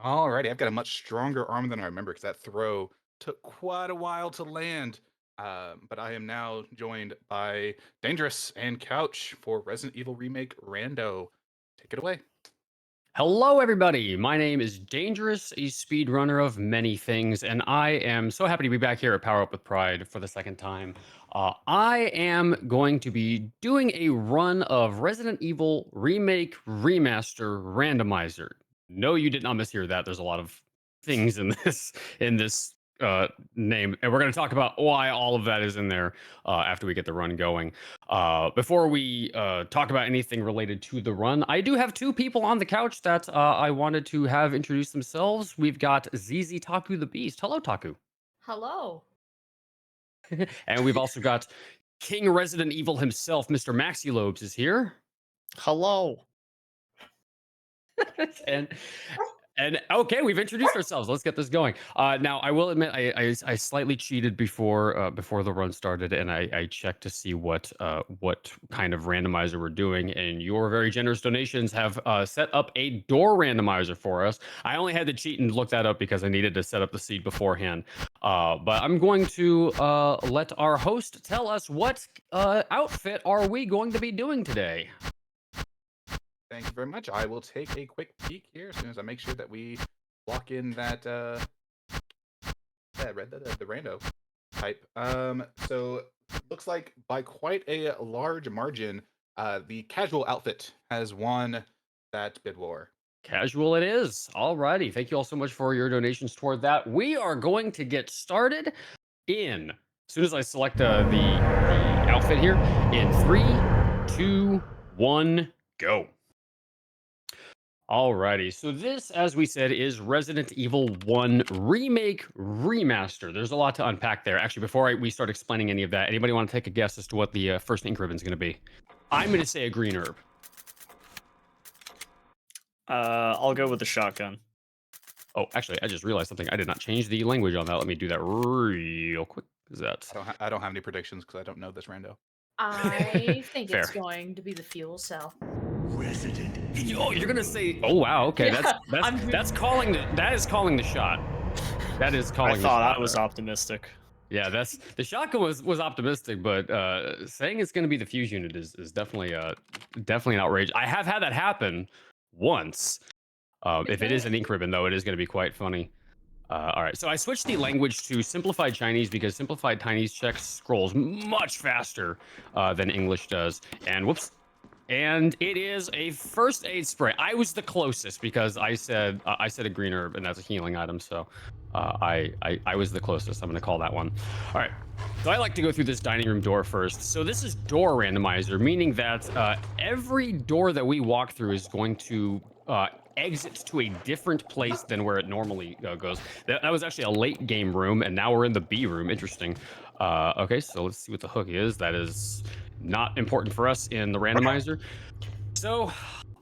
Alrighty, I've got a much stronger arm than I remember because that throw took quite a while to land. But I am now joined by Dangerous and Couch for Resident Evil Remake Rando. Take it away. Hello, everybody. My name is Dangerous, a speedrunner of many things, and I am so happy to be back here at Power Up with Pride for the second time. I am going to be doing a run of Resident Evil Remake Remaster Randomizer. No, you did not mishear that. There's a lot of things in this name, and we're going to talk about why all of that is in there after we get the run going. Before we talk about anything related to the run, I do have two people on the couch that I wanted to have introduce themselves. We've got ZZ Taku the Beast. Hello, Taku. Hello. And we've also got King Resident Evil himself, Mr. Maxi Lobes, is here. Hello. and And okay, we've introduced ourselves. Let's get this going. Now, I will admit, I slightly cheated before the run started, and I checked to see what kind of randomizer we're doing. And your very generous donations have set up a door randomizer for us. I only had to cheat and look that up because I needed to set up the seed beforehand. But I'm going to let our host tell us what outfit are we going to be doing today. Thank you very much. I will take a quick peek here as soon as I make sure that we lock in the rando type. So looks like by quite a large margin, the casual outfit has won that bid war. Casual it is. Alrighty. Thank you all so much for your donations toward that. We are going to get started as soon as I select the outfit here in 3, 2, 1, go. Alrighty, so this, as we said, is Resident Evil 1 Remake Remaster. There's a lot to unpack there. Actually, before we start explaining any of that, anybody want to take a guess as to what the first ink ribbon is going to be? I'm going to say a green herb. I'll go with the shotgun. Oh, actually, I just realized something. I did not change the language on that. Let me do that real quick. Is that I don't have any predictions because I don't know this rando. I think fair? it's going to be the fuel cell. Oh, you're gonna say? Oh, wow. Okay, Yeah, that is calling the shot. That is calling. I thought I was optimistic. Yeah, the shotgun was optimistic, but saying it's going to be the fuse unit is definitely an outrage. I have had that happen once. If it is an ink ribbon, though, it is going to be quite funny. All right, so I switched the language to simplified Chinese because simplified Chinese checks scrolls much faster than English does. And whoops. And it is a first aid spray. I was the closest because I said a green herb, and that's a healing item. So I was the closest. I'm going to call that one. All right. So I like to go through this dining room door first. So this is door randomizer, meaning that every door that we walk through is going to exit to a different place than where it normally goes. That was actually a late game room, and now we're in the B room. Interesting. Okay, so let's see what the hook is. That is not important for us in the randomizer. So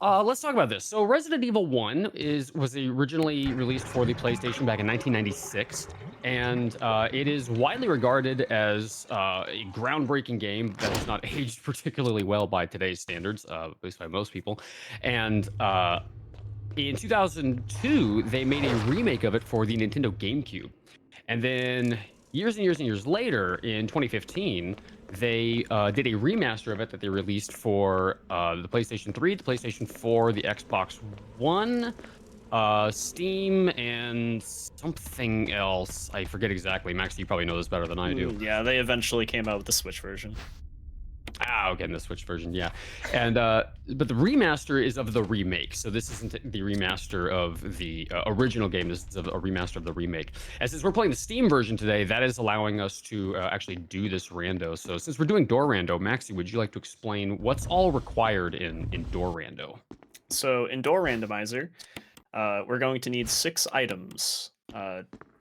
let's talk about this. So Resident Evil 1 was originally released for the PlayStation back in 1996, and it is widely regarded as a groundbreaking game that has not aged particularly well by today's standards, at least by most people. And in 2002, they made a remake of it for the Nintendo GameCube. And then years and years and years later, in 2015, they did a remaster of it that they released for the PlayStation 3, the PlayStation 4, the Xbox One, Steam, and something else. I forget exactly. Max, you probably know this better than I do. Yeah, they eventually came out with the Switch version. Okay, in the Switch version, yeah. And but the remaster is of the remake, so this isn't the remaster of the original game. This is a remaster of the remake. And since we're playing the Steam version today, that is allowing us to actually do this rando. So since we're doing door rando, Maxi, would you like to explain what's all required in door rando? So in Door Randomizer, we're going to need 6 items.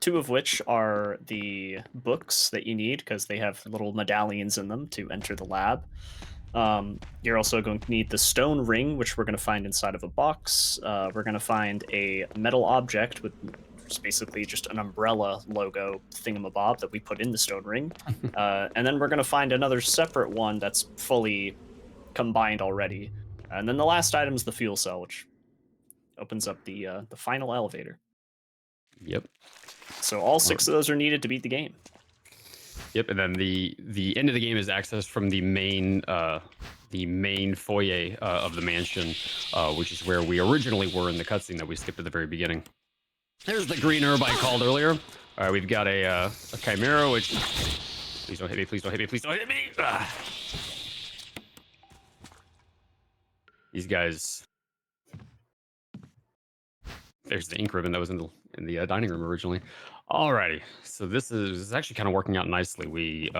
2 of which are the books that you need because they have little medallions in them to enter the lab. You're also going to need the stone ring, which we're going to find inside of a box. We're going to find a metal object with basically just an umbrella logo thingamabob that we put in the stone ring. And then we're going to find another separate one that's fully combined already. And then the last item is the fuel cell, which opens up the final elevator. Yep. So all 6 of those are needed to beat the game. Yep, and then the end of the game is accessed from the main foyer of the mansion, which is where we originally were in the cutscene that we skipped at the very beginning. There's the green herb I called earlier. All right, we've got a chimera, which please don't hit me, please don't hit me, please don't hit me. These guys. There's the ink ribbon that was in the dining room originally. Alrighty, so this is actually kind of working out nicely. We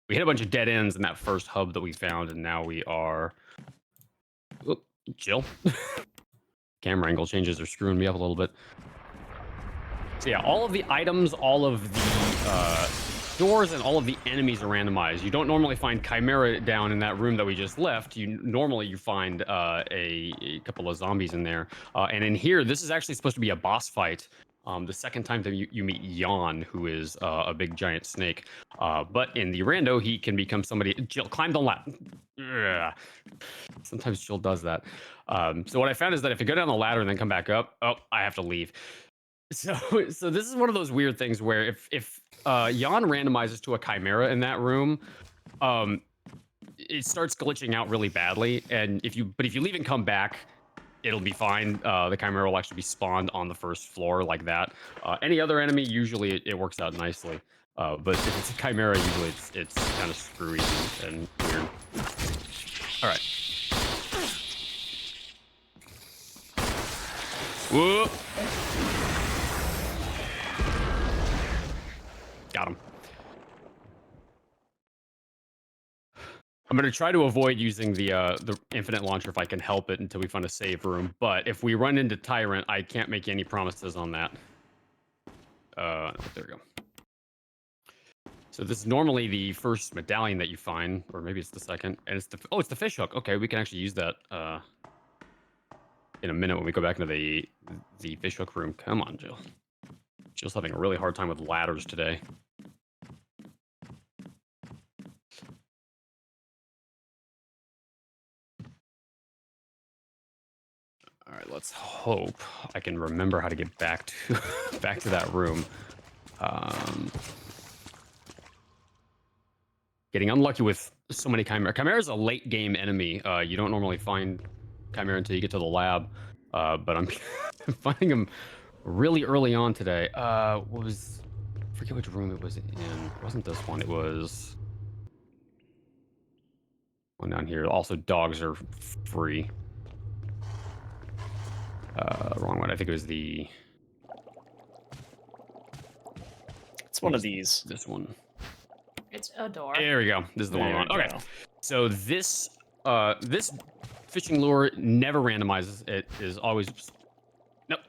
hit a bunch of dead ends in that first hub that we found, and now we are. Oop, chill. Camera angle changes are screwing me up a little bit. So yeah, all of the items, all of the doors, and all of the enemies are randomized. You don't normally find Chimera down in that room that we just left. Normally you find a couple of zombies in there, and in here, this is actually supposed to be a boss fight. The second time that you meet Jan, who is a big giant snake, but in the rando, he can become somebody. Jill, climb the ladder. Sometimes Jill does that. So what I found is that if you go down the ladder and then come back up, oh, I have to leave. So this is one of those weird things where if Jan randomizes to a chimera in that room, it starts glitching out really badly. And if you leave and come back, it'll be fine. The chimera will actually be spawned on the first floor like that. Any other enemy, usually it works out nicely. But if it's a chimera, usually it's kind of screwy and weird. All right. Whoop. Got him. I'm going to try to avoid using the infinite launcher if I can help it until we find a save room. But if we run into Tyrant, I can't make any promises on that. There we go. So this is normally the first medallion that you find, or maybe it's the second. And it's the fish hook. Okay, we can actually use that in a minute when we go back into the fish hook room. Come on, Jill. Jill's having a really hard time with ladders today. All right, let's hope I can remember how to get back to back to that room. Getting unlucky with so many Chimera. Chimera is a late game enemy. You don't normally find Chimera until you get to the lab, but I'm finding them really early on today. I forget which room it was in. It wasn't this one. It was one down here. Also, dogs are free. Wrong one. I think it was It's one of these. this one. It's a door. There we go. This is the one. There we Okay. go. So this fishing lure never randomizes. It is always nope.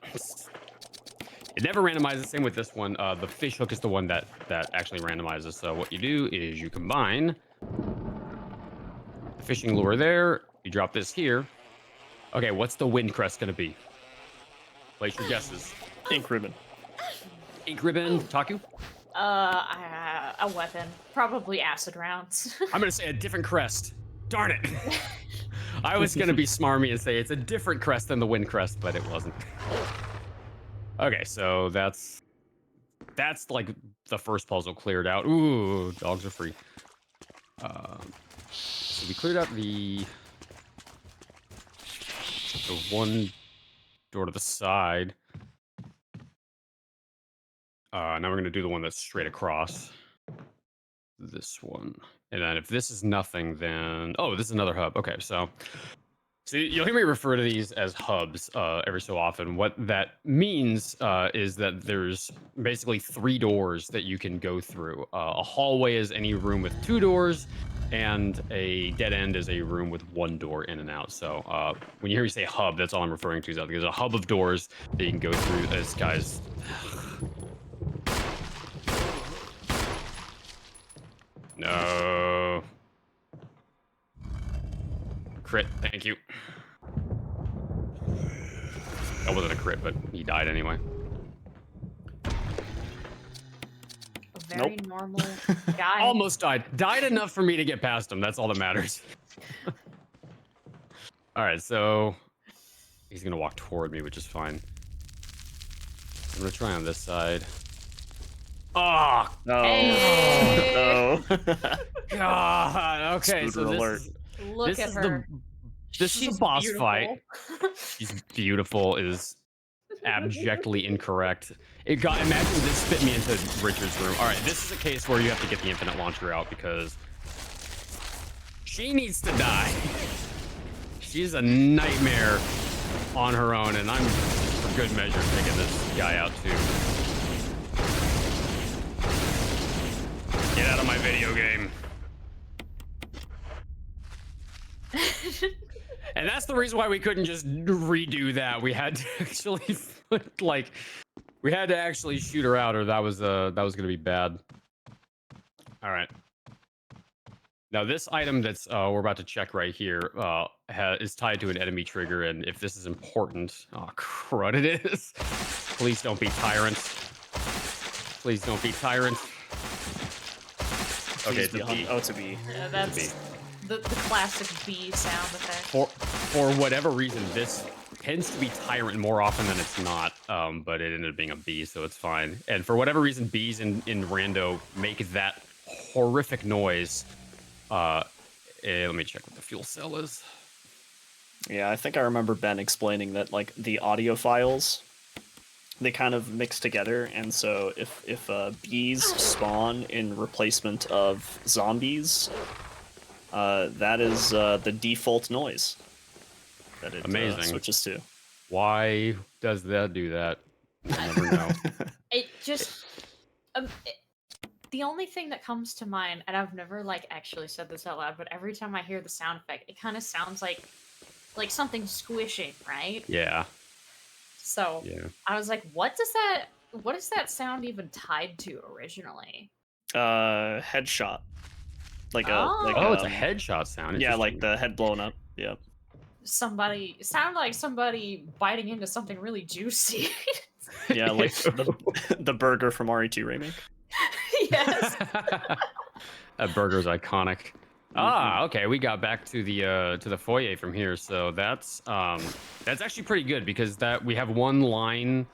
It never randomizes. Same with this one. The fish hook is the one that actually randomizes. So what you do is you combine the fishing lure there. You drop this here. Okay, what's the wind crest gonna be? Place your guesses. Ink ribbon. Ink ribbon, Taku? A weapon. Probably acid rounds. I'm gonna say a different crest. Darn it. I was gonna be smarmy and say it's a different crest than the wind crest, but it wasn't. Okay, so that's like the first puzzle cleared out. Ooh, dogs are free. So we cleared out the one door to the side. Now we're gonna do the one that's straight across. This one. And then if this is nothing, then oh, this is another hub. Okay, so you'll hear me refer to these as hubs every so often. What that means is that there's basically 3 doors that you can go through. A hallway is any room with 2 doors, and a dead end is a room with 1 door in and out. So when you hear me say hub, that's all I'm referring to. There's a hub of doors that you can go through. This guy's. No. Crit, thank you. That wasn't a crit, but he died anyway. A very Nope. normal guy. Almost died. Died enough for me to get past him. That's all that matters. All right, so he's gonna walk toward me, which is fine. I'm gonna try on this side. Oh No. Hey! No. God. Okay, so Scooter alert. Look this at is her. this is a She's boss beautiful. fight. She's beautiful is abjectly incorrect. Imagine this fit me into Richard's room. All right, this is a case where you have to get the infinite launcher out because she needs to die. She's a nightmare on her own, and I'm, for good measure, taking this guy out too. Get out of my video game. And that's the reason why we couldn't just redo that. We had to actually, like, we had to actually shoot her out, or that was gonna be bad. All right. Now this item that's we're about to check right here is tied to an enemy trigger, and if this is important, oh crud, it is. Please don't be tyrants. Please don't be tyrants. Okay, it's a B. Oh, it's a B. Yeah, that's the classic B sound effect. For whatever reason, this tends to be tyrant more often than it's not, but it ended up being a B, so it's fine. And for whatever reason, Bs in Rando make that horrific noise. Let me check what the fuel cell is. Yeah, I think I remember Ben explaining that like the audio files, they kind of mix together, and so if bees spawn in replacement of zombies, that is the default noise that it switches to. Why does that do that? I'll never know. It just the only thing that comes to mind, and I've never like actually said this out loud, but every time I hear the sound effect, it kind of sounds like something squishing, right? Yeah. So Yeah. I was like, what is that sound even tied to originally? Headshot. Like it's a headshot sound. Yeah, like the head blown up. Yeah. It sounded like somebody biting into something really juicy. Yeah, like the burger from RE2 Remake. Yes. That burger's iconic. Okay, we got back to the foyer from here, so that's actually pretty good because we have one line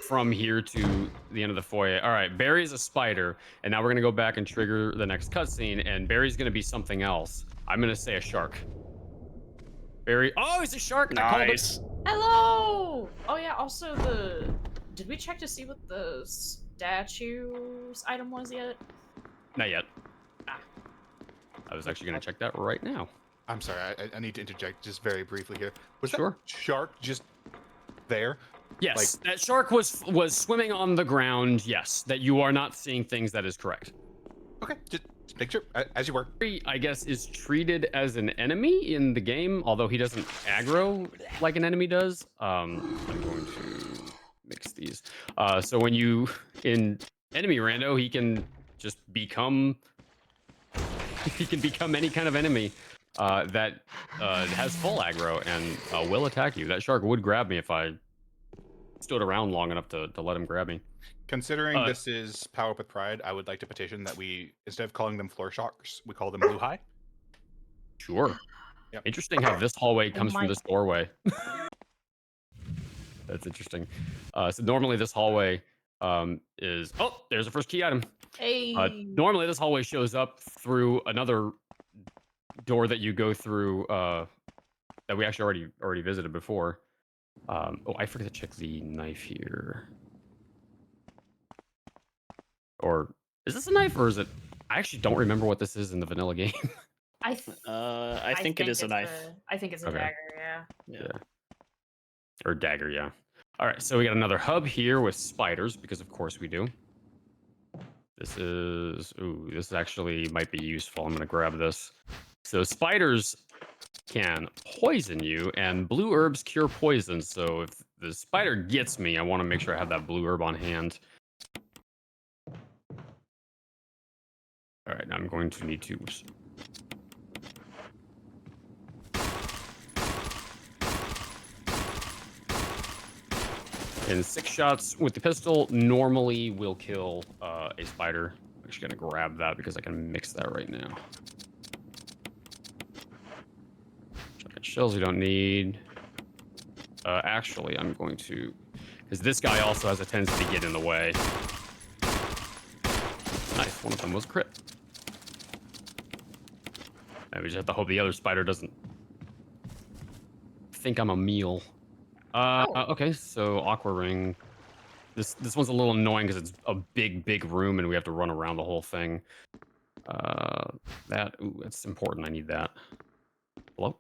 from here to the end of the foyer. All right, Barry's a spider, and now we're gonna go back and trigger the next cutscene, and Barry's gonna be something else. I'm gonna say a shark. Barry, oh, he's a shark. Nice. Hello. Oh yeah. Also, did we check to see what the statue's item was yet? Not yet. I was actually gonna check that right now. I'm sorry, I need to interject just very briefly here. Was Sure. that shark just there? Yes, that shark was swimming on the ground. Yes, that you are not seeing things. That is correct. Okay, just make sure, as you were. Barry, I guess, is treated as an enemy in the game, although he doesn't aggro like an enemy does. I'm going to mix these. So when you in enemy rando, he can just become. He can become any kind of enemy that has full aggro and will attack you. That shark would grab me if I stood around long enough to let him grab me. Considering this is Power Up with Pride, I would like to petition that we, instead of calling them floor sharks, we call them blue high. Sure. Yep. Interesting how this hallway comes from my- this doorway. That's interesting. So normally this hallway is... Oh, there's the first key item. Hey. Normally this hallway shows up through another door that you go through that we actually already visited before. Oh, I forgot to check the knife here. Or is this a knife or is it? I actually don't remember what this is in the vanilla game. I think it is a it's knife. I think it's a Okay. dagger. Yeah. Or dagger, yeah. All right, so we got another hub here with spiders because of course we do. This actually might be useful. I'm gonna grab this. So spiders can poison you, and blue herbs cure poison. So if the spider gets me, I want to make sure I have that blue herb on hand. All right, now I'm going to need to. And 6 shots with the pistol normally will kill a spider. I'm actually gonna grab that because I can mix that right now. Shotgun shells you don't need. Actually, I'm going to because this guy also has a tendency to get in the way. Nice, one of them was crit. And we just have to hope the other spider doesn't think I'm a meal. Okay, so Aqua Ring. This one's a little annoying because it's a big room and we have to run around the whole thing. That's important. I need that. Hello?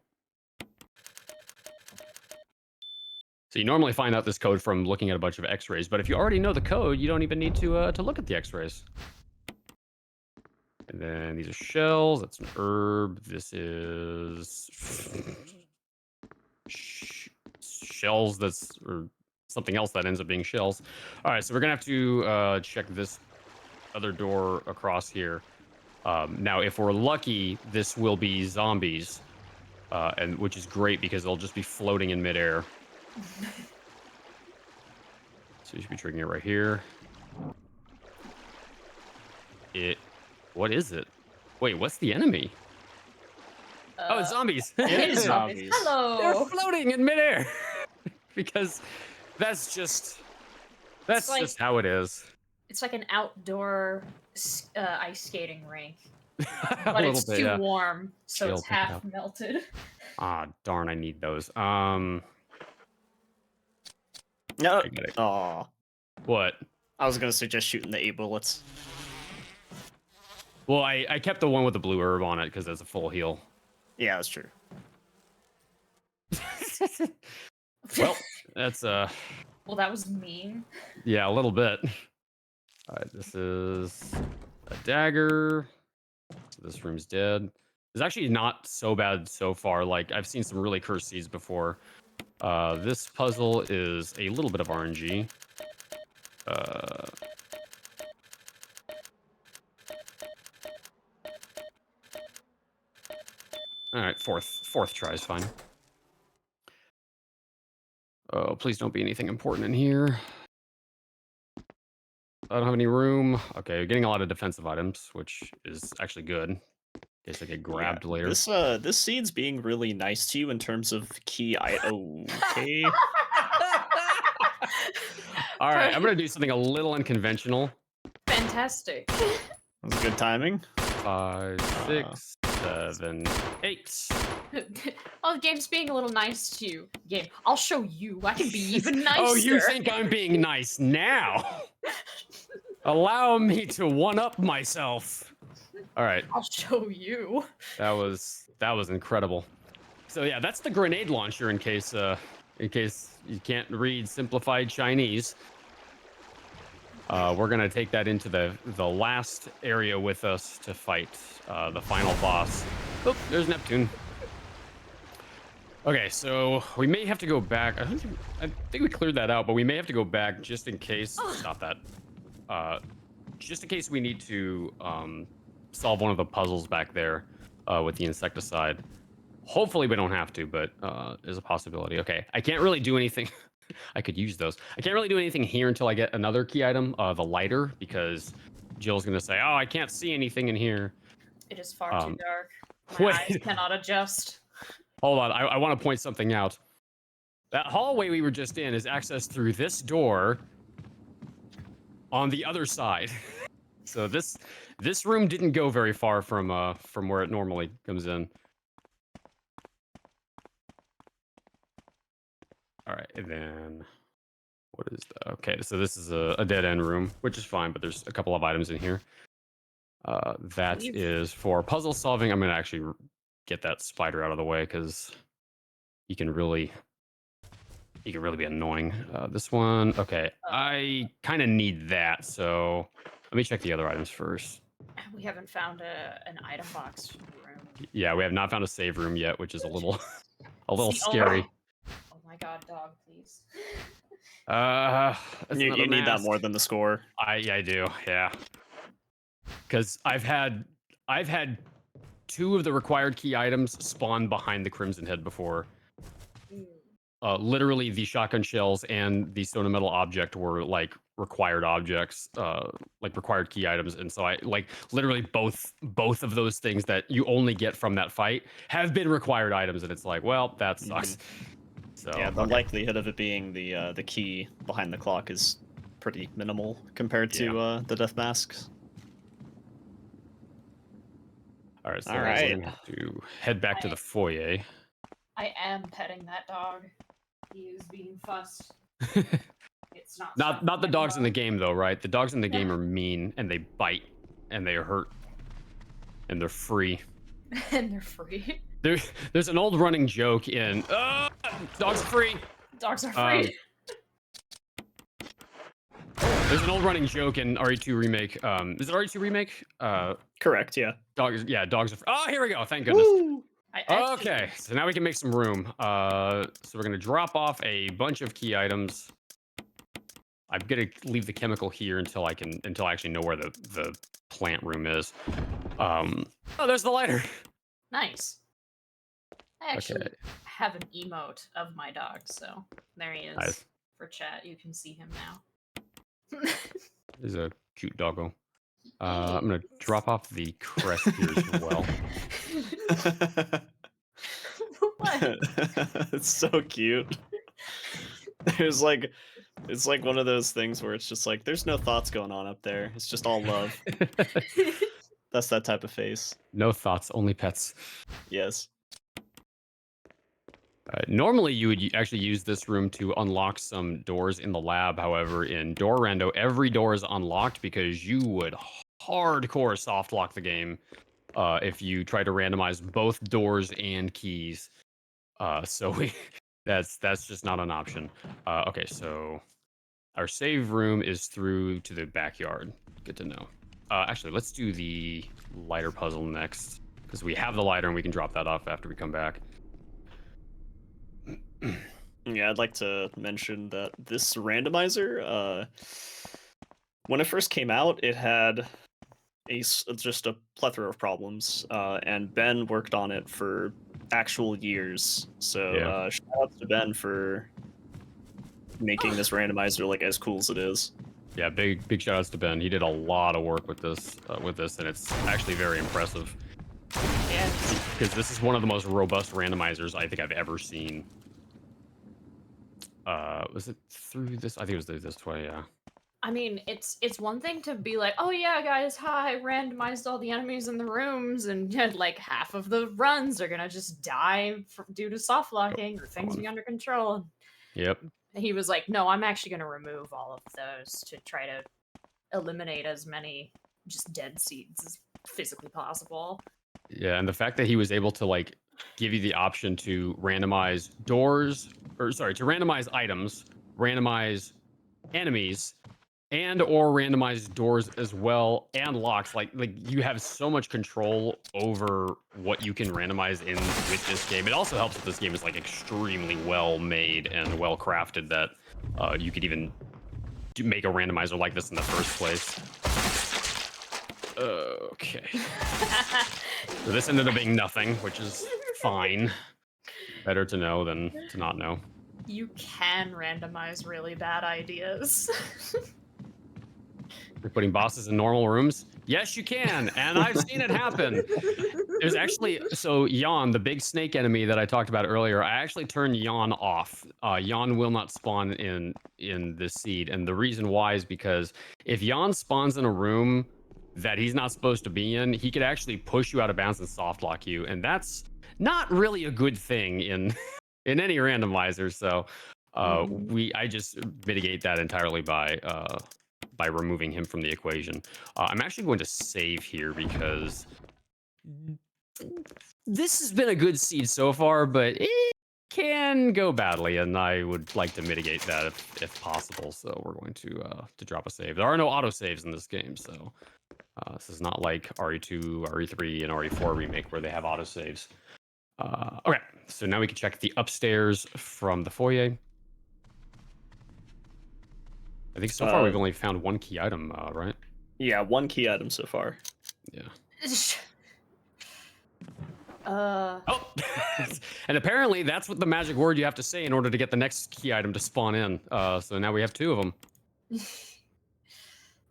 So you normally find out this code from looking at a bunch of X-rays, but if you already know the code, you don't even need to look at the X-rays. And then these are shells. That's an herb. This is shells. Or something else that ends up being shells. All right, so we're gonna have to check this other door across here. Now, if we're lucky, this will be zombies, and which is great because they'll just be floating in midair. So you should be triggering it right here. What is it? Wait, what's the enemy? Oh, it's zombies. It is zombies. Hello. They're floating in midair because that's just how it is. It's like an outdoor ice skating rink, A but little it's bit, too yeah. warm, so Chill, it's pick it half up. melted. Ah, darn, I need those. No. I get it. Oh, What? I was gonna suggest shooting the 8 bullets. Well, I kept the one with the blue herb on it because that's a full heal. Yeah, that's true. Well, that's Well, that was mean. yeah, a little bit. All right, this is a dagger. So this room's dead. It's actually not so bad so far. Like, I've seen some really cursed seeds before. This puzzle is a little bit of RNG. All right, fourth try is fine. Oh, please don't be anything important in here. I don't have any room. Okay, getting a lot of defensive items, which is actually good. In case I get grabbed later. This seed's being really nice to you in terms of key okay. All right, I'm gonna do something a little unconventional. Fantastic. That's good timing. 5, 6, 7, 8. Oh, the game's being a little nice to you. Game, I'll show you. I can be even nicer. Oh, you think I'm being nice now? Allow me to one-up myself. All right. I'll show you. That was incredible. So yeah, that's the grenade launcher in case you can't read simplified Chinese. We're gonna take that into the last area with us to fight the final boss. Oh, there's Neptune. Okay, so we may have to go back. I think we cleared that out, but we may have to go back just in case. Stop that. Just in case we need to solve one of the puzzles back there with the insecticide. Hopefully we don't have to, but there's a possibility. Okay, I can't really do anything. I could use those. I can't really do anything here until I get another key item, the lighter, because Jill's gonna say, "Oh, I can't see anything in here." It is far too dark. My wait. eyes cannot adjust. Hold on, I want to point something out. That hallway we were just in is accessed through this door on the other side. So this room didn't go very far from where it normally comes in. All right, and then what is that? Okay, so this is a dead end room, which is fine, but there's a couple of items in here. That is for puzzle solving. I'm gonna actually get that spider out of the way because he can really be annoying. This one, okay, I kind of need that, so let me check the other items first. We haven't found an item box room. Yeah, we have not found a save room yet, which is a little See, scary. Oh my god, dog, please. You need that more than the score. I do, yeah. Because I've had 2 of the required key items spawn behind the Crimson Head before. Literally, the shotgun shells and the stone and metal object were like required objects, like required key items, and so I like literally both of those things that you only get from that fight have been required items, and it's like, well, that sucks. So Yeah, the okay. likelihood of it being the key behind the clock is pretty minimal compared to the death masks. All right, so All we're right. gonna have to head back to the foyer. I am petting that dog. He is being fussed. It's not. Not the dogs in the game. game though, right? The dogs in the Yeah. game are mean and they bite and they hurt and they're free. And they're free. There's an old running joke in dogs are free. Dogs are free. There's an old running joke in RE2 remake. Is it RE2 remake? Correct. Yeah. Dogs are free. Oh, here we go. Thank goodness. Woo! Okay, so now we can make some room. So we're gonna drop off a bunch of key items. I'm gonna leave the chemical here until I actually know where the plant room is. Oh, there's the lighter. Nice. I actually Okay. have an emote of my dog, so there he is. Nice. For chat, you can see him now. There's a cute doggo. I'm gonna drop off the crest here as well. What? It's so cute. There's like, it's like one of those things where it's just like, there's no thoughts going on up there. It's just all love. That's that type of face. No thoughts, only pets. Yes. Normally, you would actually use this room to unlock some doors in the lab. However, in Door Rando, every door is unlocked because you would hardcore soft lock the game if you try to randomize both doors and keys. That's just not an option. Okay, so our save room is through to the backyard. Good to know. Actually, let's do the lighter puzzle next because we have the lighter and we can drop that off after we come back. Yeah, I'd like to mention that this randomizer, when it first came out, it had just a plethora of problems, and Ben worked on it for actual years. So Yeah. shout out to Ben for making this randomizer like as cool as it is. Yeah, big shout outs to Ben. He did a lot of work with this, and it's actually very impressive. Yes. Because this is one of the most robust randomizers I think I've ever seen. Was it through this? I think it was through this way. Yeah. I mean, it's one thing to be like, oh yeah, guys, hi, randomized all the enemies in the rooms, and like half of the runs are gonna just die due to soft locking or things being under control. Yep. And he was like, no, I'm actually gonna remove all of those to try to eliminate as many just dead seeds as physically possible. Yeah, and the fact that he was able to like give you the option to randomize doors, or sorry, to randomize items, randomize enemies, and or randomize doors as well and locks. Like you have so much control over what you can randomize in with this game. It also helps that this game is like extremely well made and well crafted that you could even make a randomizer like this in the first place. Okay. So this ended up being nothing, which is fine. Better to know than to not know. You can randomize really bad ideas. You're putting bosses in normal rooms? Yes, you can, and I've seen it happen. There's actually, so Yawn, the big snake enemy that I talked about earlier, I actually turned Yawn off. Yawn will not spawn in this seed, and the reason why is because if Yawn spawns in a room that he's not supposed to be in, he could actually push you out of bounds and soft lock you, and that's not really a good thing in in any randomizer. So I just mitigate that entirely by removing him from the equation. I'm actually going to save here because this has been a good seed so far, but it can go badly, and I would like to mitigate that if possible. So we're going to drop a save. There are no auto saves in this game, so this is not like RE2, RE3, and RE4 remake where they have auto saves. Okay, so now we can check the upstairs from the foyer. I think so far we've only found one key item, right? Yeah, one key item so far. Yeah. Oh, and apparently that's what the magic word you have to say in order to get the next key item to spawn in. So now we have two of them.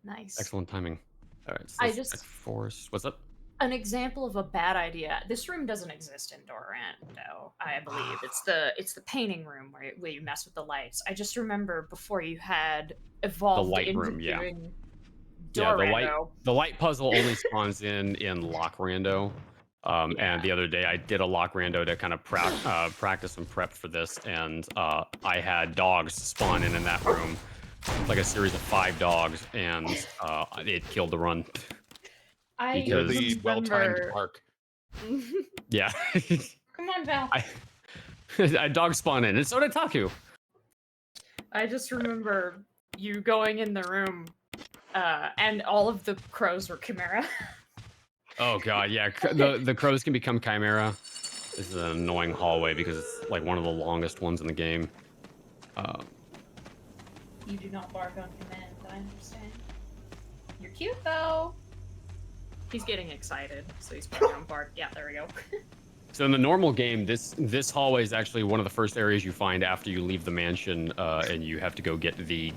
Nice. Excellent timing. All right. So I just force. What's up? An example of a bad idea. This room doesn't exist in Dorando, I believe. It's the painting room where you mess with the lights. I just remember before you had The evolved light into room, yeah. doing Yeah, Dorando. the light puzzle only spawns in lock rando. And Yeah. the other day I did a lock rando to kind of practice and prep for this, and I had dogs spawn in that room, like a series of 5 dogs, and it killed the run. I You're Because the well-timed remember. bark. yeah, Come on, Val. I dog spawned in, and so did Taku. I just remember you going in the room, and all of the crows were Chimera. Oh god, yeah, the crows can become chimera. This is an annoying hallway because it's like one of the longest ones in the game. You do not bark on command, I understand. You're cute though. He's getting excited, so he's barking on bark. Yeah, there we go. So in the normal game, this hallway is actually one of the first areas you find after you leave the mansion, and you have to go get the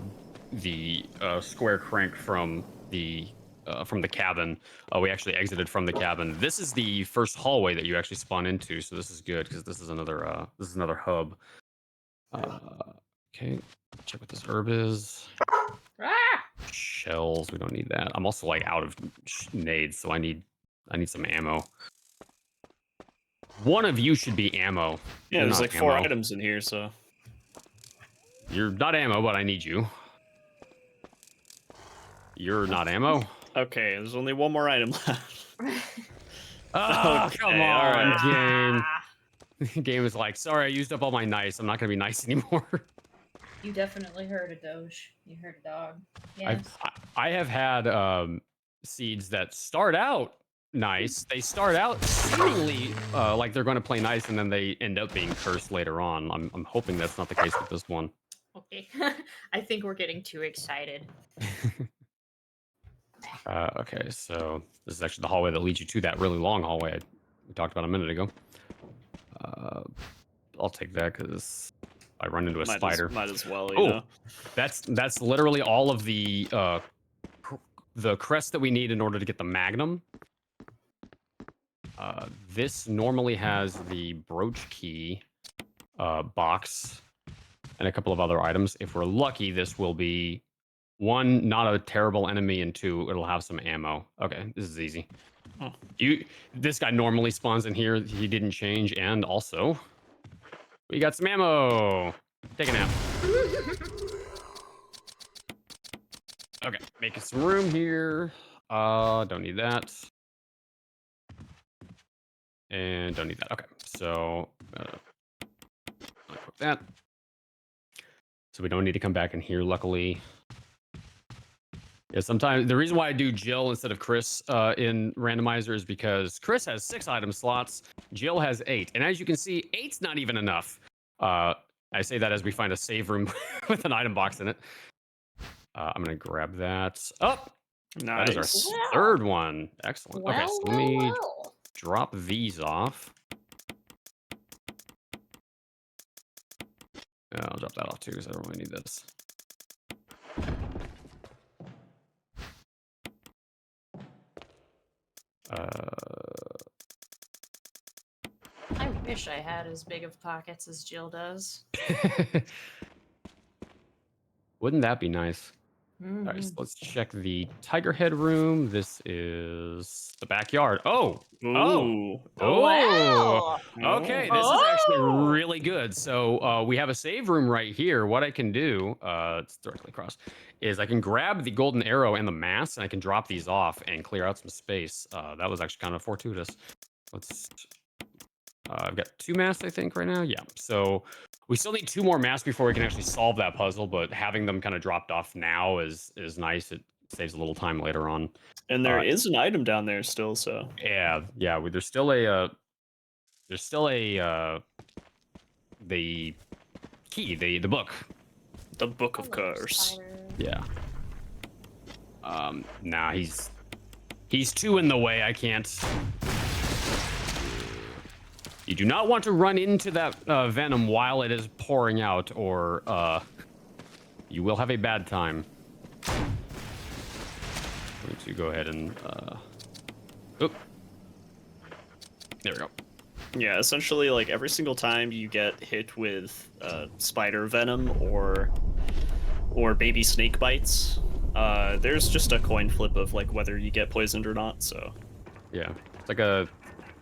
square crank from the cabin. We actually exited from the cabin. This is the first hallway that you actually spawn into, so this is good because this is another hub. Okay, check what this herb is. Ah! Shells, we don't need that. I'm also like out of nades, so I need some ammo. One of you should be ammo. Yeah, You're there's not like 4 ammo. items in here, so. You're not ammo, but I need you. You're not ammo. Okay, there's only one more item left. Oh, Okay, come all on, right. game. Ah, Game is like, sorry, I used up all my nice. I'm not gonna be nice anymore. you definitely heard a doge. You heard a dog. Yes. I have had seeds that start out nice. They start out seemingly like they're going to play nice, and then they end up being cursed later on. I'm hoping that's not the case with this one. Okay. I think we're getting too excited. Okay, so this is actually the hallway that leads you to that really long hallway we talked about a minute ago. I'll take that because I run into a spider. Might as well, you Oh, know. that's literally all of the crest that we need in order to get the magnum. This normally has the brooch key box and a couple of other items. If we're lucky, this will be 1, not a terrible enemy, and 2, it'll have some ammo. Okay, this is easy. Oh. This guy normally spawns in here. He didn't change, and also we got some ammo. Take a nap. Okay, making some room here. Don't need that. And don't need that. Okay, so equip that. So we don't need to come back in here, luckily. Yeah, sometimes the reason why I do Jill instead of Chris in randomizer is because Chris has 6 item slots, Jill has 8, and as you can see, 8's not even enough. I say that as we find a save room with an item box in it. I'm gonna grab that. Oh, Nice. that is our Wow. 3rd one. Excellent. Okay, Well, so let well, me well. drop these off. I'll drop that off too because I don't really need this. I wish I had as big of pockets as Jill does. Wouldn't that be nice? Mhm. All right, so let's check the tiger head room. This is the backyard. Oh, Ooh. Wow. Okay, this is actually Oh. really good. So we have a save room right here. What I can do, it's directly across, is I can grab the golden arrow and the mass, and I can drop these off and clear out some space. That was actually kind of fortuitous. Let's. I've got 2 masks, I think, right now. Yeah. So we still need 2 more masks before we can actually solve that puzzle. But having them kind of dropped off now is nice. It saves a little time later on. And there is an item down there still, so. Yeah. There's still a the key, the book. The Book of Hello, Curse. spider. Yeah. Nah, he's 2 in the way. I can't. You do not want to run into that venom while it is pouring out, or you will have a bad time. I'm going to go ahead and. Oop. There we go. Yeah, essentially, like every single time you get hit with spider venom or baby snake bites, there's just a coin flip of like whether you get poisoned or not. So, Yeah, it's like a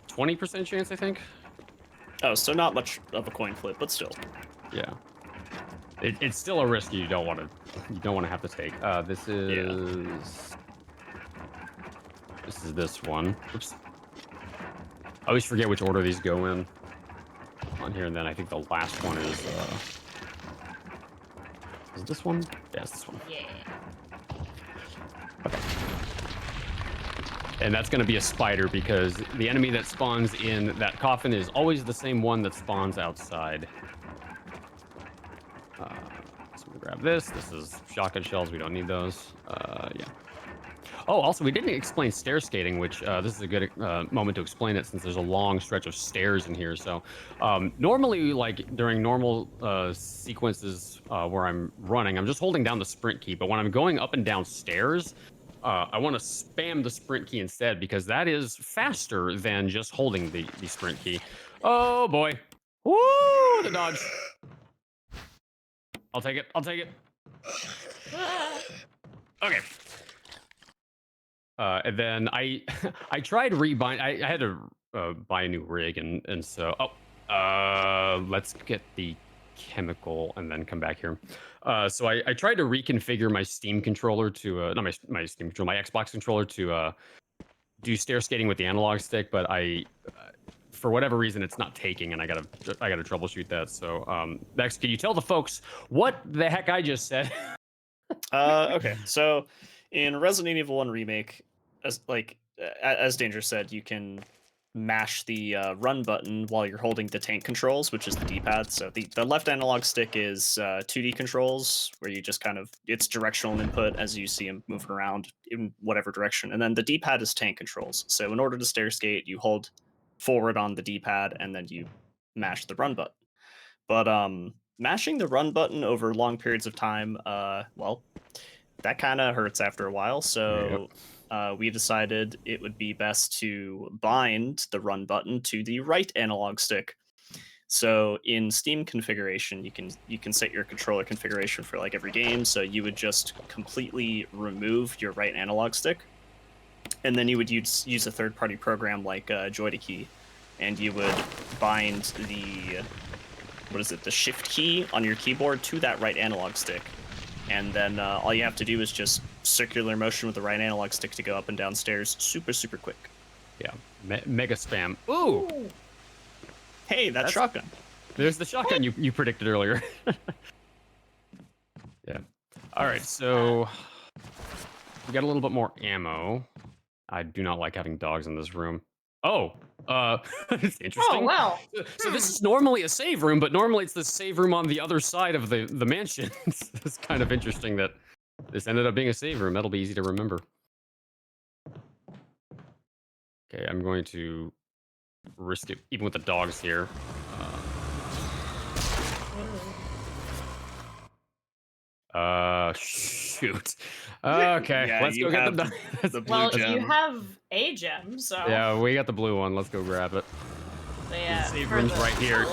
20% chance, I think. oh, so not much of a coin flip, but still. Yeah, it's still a risk you don't want to have to take. This is this one. Oops. I always forget which order these go in on here, and then I think the last one is this one? Yeah, it's this one. Yeah. Okay. And that's going to be a spider because the enemy that spawns in that coffin is always the same one that spawns outside. So I'm gonna grab this. This is shotgun shells. We don't need those. Yeah. Oh, also, we didn't explain stair skating, which this is a good moment to explain it since there's a long stretch of stairs in here. So normally, like during normal sequences where I'm running, I'm just holding down the sprint key. But when I'm going up and down stairs, I want to spam the sprint key instead because that is faster than just holding the sprint key. Oh, boy. Woo! The dodge. I'll take it. I'll take it. Okay. And then I tried rebind. I had to buy a new rig, and so let's get the chemical and then come back here. So I tried to reconfigure my Steam controller to not my Steam controller, my Xbox controller to do stair skating with the analog stick, but for whatever reason it's not taking, and I gotta troubleshoot that. So Max, can you tell the folks what the heck I just said? Okay, so in Resident Evil 1 Remake, as Danger said, you can mash the run button while you're holding the tank controls, which is the D-pad. So the left analog stick is 2D controls, where you just kind of, it's directional input as you see them moving around in whatever direction. And then the D-pad is tank controls. So in order to stair skate, you hold forward on the D-pad and then you mash the run button. But mashing the run button over long periods of time, well, that kind of hurts after a while. So we decided it would be best to bind the run button to the right analog stick. So in Steam configuration, you can set your controller configuration for like every game. So you would just completely remove your right analog stick, and then you would use a third-party program like JoyToKey, and you would bind the the shift key on your keyboard to that right analog stick. And then all you have to do is just circular motion with the right analog stick to go up and down stairs super, super quick. Yeah, mega spam. Ooh! Hey, that's shotgun. There's the shotgun you predicted earlier. Yeah. All right, so we got a little bit more ammo. I do not like having dogs in this room. Oh, it's interesting. Oh, wow. So this is normally a save room, but normally it's the save room on the other side of the mansion. It's kind of interesting that this ended up being a save room. That'll be easy to remember. Okay, I'm going to risk it, even with the dogs here. Shoot. Okay, Yeah, let's you go get have them done. the blue Well, gem. you have a gem, so Yeah, we got the blue one. Let's go grab it. yeah, The save for room's the- right here.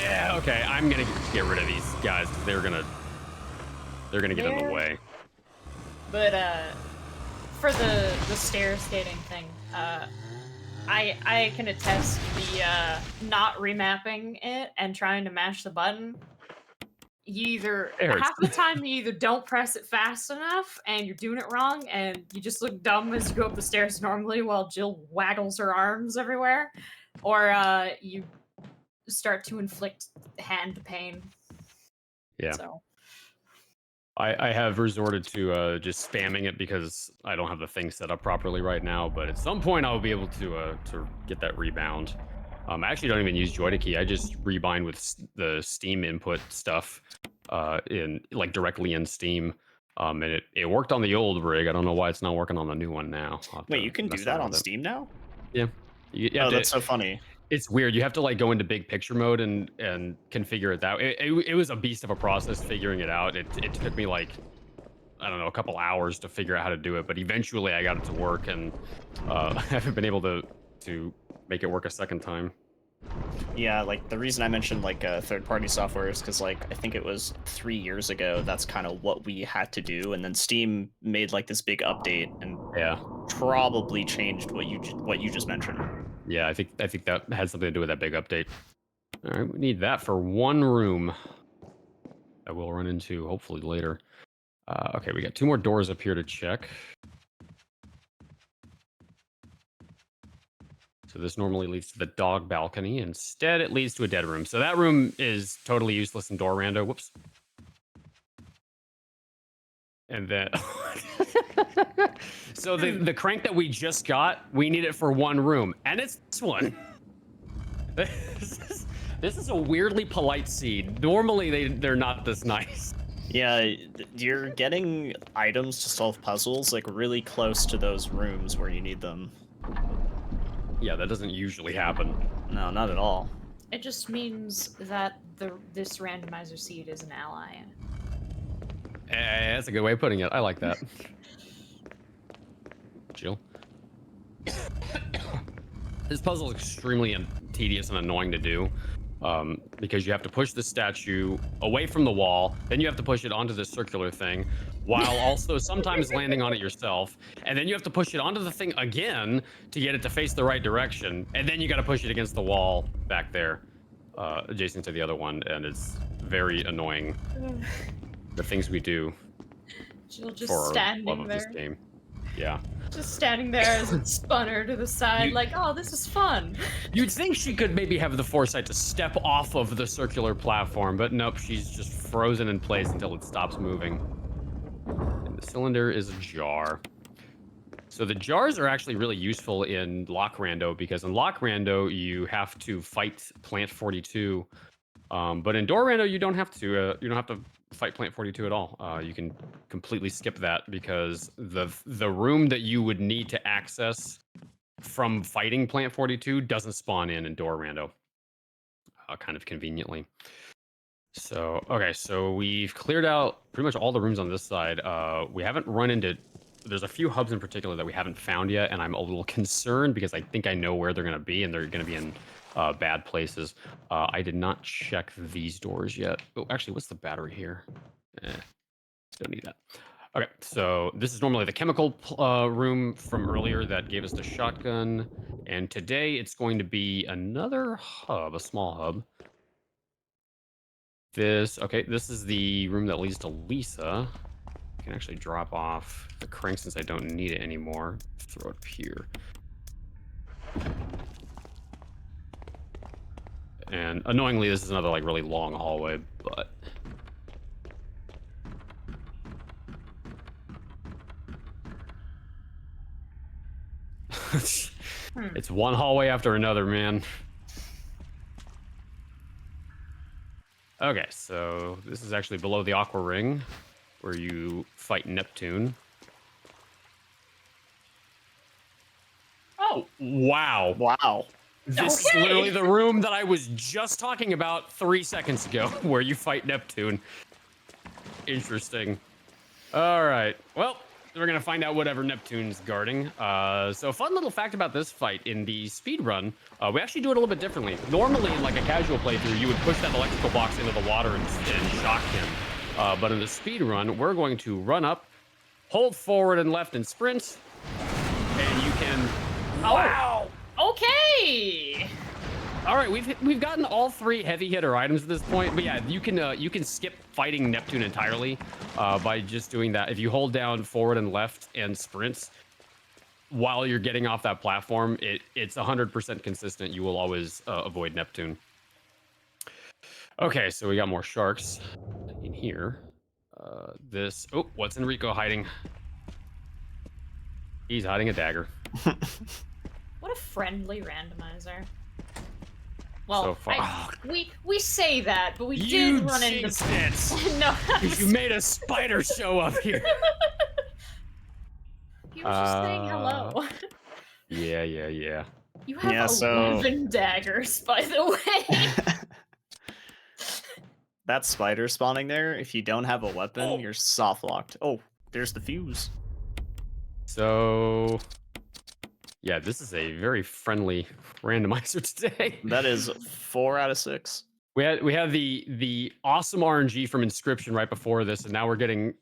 Yeah. Okay, I'm gonna get rid of these guys because they're gonna get in the way. But for the stair skating thing, I can attest the not remapping it and trying to mash the button. You either It hurts. half the time you either don't press it fast enough and you're doing it wrong and you just look dumb as you go up the stairs normally while Jill waggles her arms everywhere, or you start to inflict hand pain. Yeah. So I have resorted to just spamming it because I don't have the thing set up properly right now. But at some point I'll be able to get that rebound. I actually don't even use JoyToKey. I just rebind with the Steam input stuff in like directly in Steam. And it worked on the old rig. I don't know why it's not working on the new one now. Wait, you can do that on Steam now? Yeah. Oh, that's so funny. It's weird. You have to like go into big picture mode and configure it that way. It was a beast of a process figuring it out. It took me like, I don't know, a couple hours to figure out how to do it, but eventually I got it to work, and I haven't been able to make it work a second time. Yeah, like the reason I mentioned like third-party software is because like I think it was 3 years ago. That's kind of what we had to do, and then Steam made like this big update and Yeah. probably changed what you just mentioned. Yeah, I think that had something to do with that big update. All right, we need that for one room that we'll run into hopefully later. Okay, we got 2 more doors up here to check. So this normally leads to the dog balcony. Instead, it leads to a dead room. So that room is totally useless in door rando. Whoops. And then, so the crank that we just got, we need it for one room, and it's this one. This is a weirdly polite seed. Normally they're not this nice. Yeah, you're getting items to solve puzzles like really close to those rooms where you need them. Yeah, that doesn't usually happen. No, not at all. It just means that this randomizer seed is an ally. That's a good way of putting it. I like that. Chill. This puzzle is extremely tedious and annoying to do because you have to push the statue away from the wall, then you have to push it onto this circular thing, while also sometimes landing on it yourself, and then you have to push it onto the thing again to get it to face the right direction, and then you got to push it against the wall back there, adjacent to the other one, and it's very annoying. The things we do Jill just for our love standing of there. this game. Yeah. Just standing there as it spun her to the side, like, oh, this is fun. You'd think she could maybe have the foresight to step off of the circular platform, but nope, she's just frozen in place until it stops moving. And the cylinder is ajar. So the jars are actually really useful in Lock Rando because in Lock Rando you have to fight Plant 42, but in Door Rando you don't have to. You don't have to fight Plant 42 at all. You can completely skip that because the room that you would need to access from fighting Plant 42 doesn't spawn in Door Rando, kind of conveniently. So, okay, so we've cleared out pretty much all the rooms on this side. We haven't run into... There's a few hubs in particular that we haven't found yet, and I'm a little concerned because I think I know where they're going to be, and they're going to be in bad places. I did not check these doors yet. Oh, actually, what's the battery here? Don't need that. Okay, so this is normally the chemical room from earlier that gave us the shotgun, and today it's going to be another hub, a small hub. This is the room that leads to Lisa. I can actually drop off the crank since I don't need it anymore. Throw it up here. And annoyingly, this is another like really long hallway, but it's one hallway after another, man. Okay, so this is actually below the Aqua Ring, where you fight Neptune. Oh, wow. Wow. This is literally the room that I was just talking about 3 seconds ago, where you fight Neptune. Interesting. All right, well, we're gonna find out whatever Neptune's guarding. So fun little fact about this fight, in the speed run, we actually do it a little bit differently. Normally, in like a casual playthrough, you would push that electrical box into the water and shock him. But in the speed run, we're going to run up, hold forward and left and sprint, and you can... Wow! Okay! All right, we've gotten all 3 heavy hitter items at this point, but yeah, you can skip fighting Neptune entirely by just doing that. If you hold down forward and left and sprints while you're getting off that platform, it's 100% consistent. You will always avoid Neptune. Okay, so we got more sharks in here. What's Enrico hiding? He's hiding a dagger. What a friendly randomizer. Well, So far. we say that, but we You did run jinxed into... it! No, Because you made a spider show up here. he was just saying hello. Yeah. You have Yeah, so- 11 daggers, by the way. That spider spawning there, if you don't have a weapon, you're soft locked. Oh, there's the fuse. So, Yeah, this is a very friendly randomizer today. That is 4 out of 6. We had the awesome RNG from Inscription right before this, and now we're getting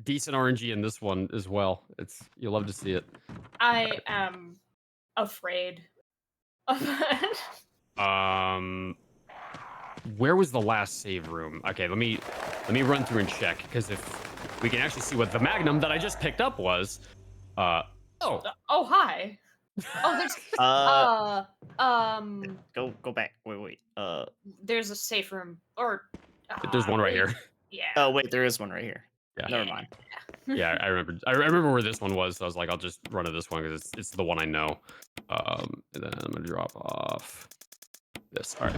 decent RNG in this one as well. You'll love to see it. I am afraid of it. Where was the last save room? Okay, let me run through and check, because if we can actually see what the Magnum that I just picked up was. Oh, Oh, hi. Oh, there's Go back. Wait. there's a safe room, or there's one right here. Yeah. Oh wait, there is one right here. Yeah. Never mind. Yeah, I remember. I remember where this one was. So I was like, I'll just run to this one because it's the one I know. And then I'm gonna drop off this. All right.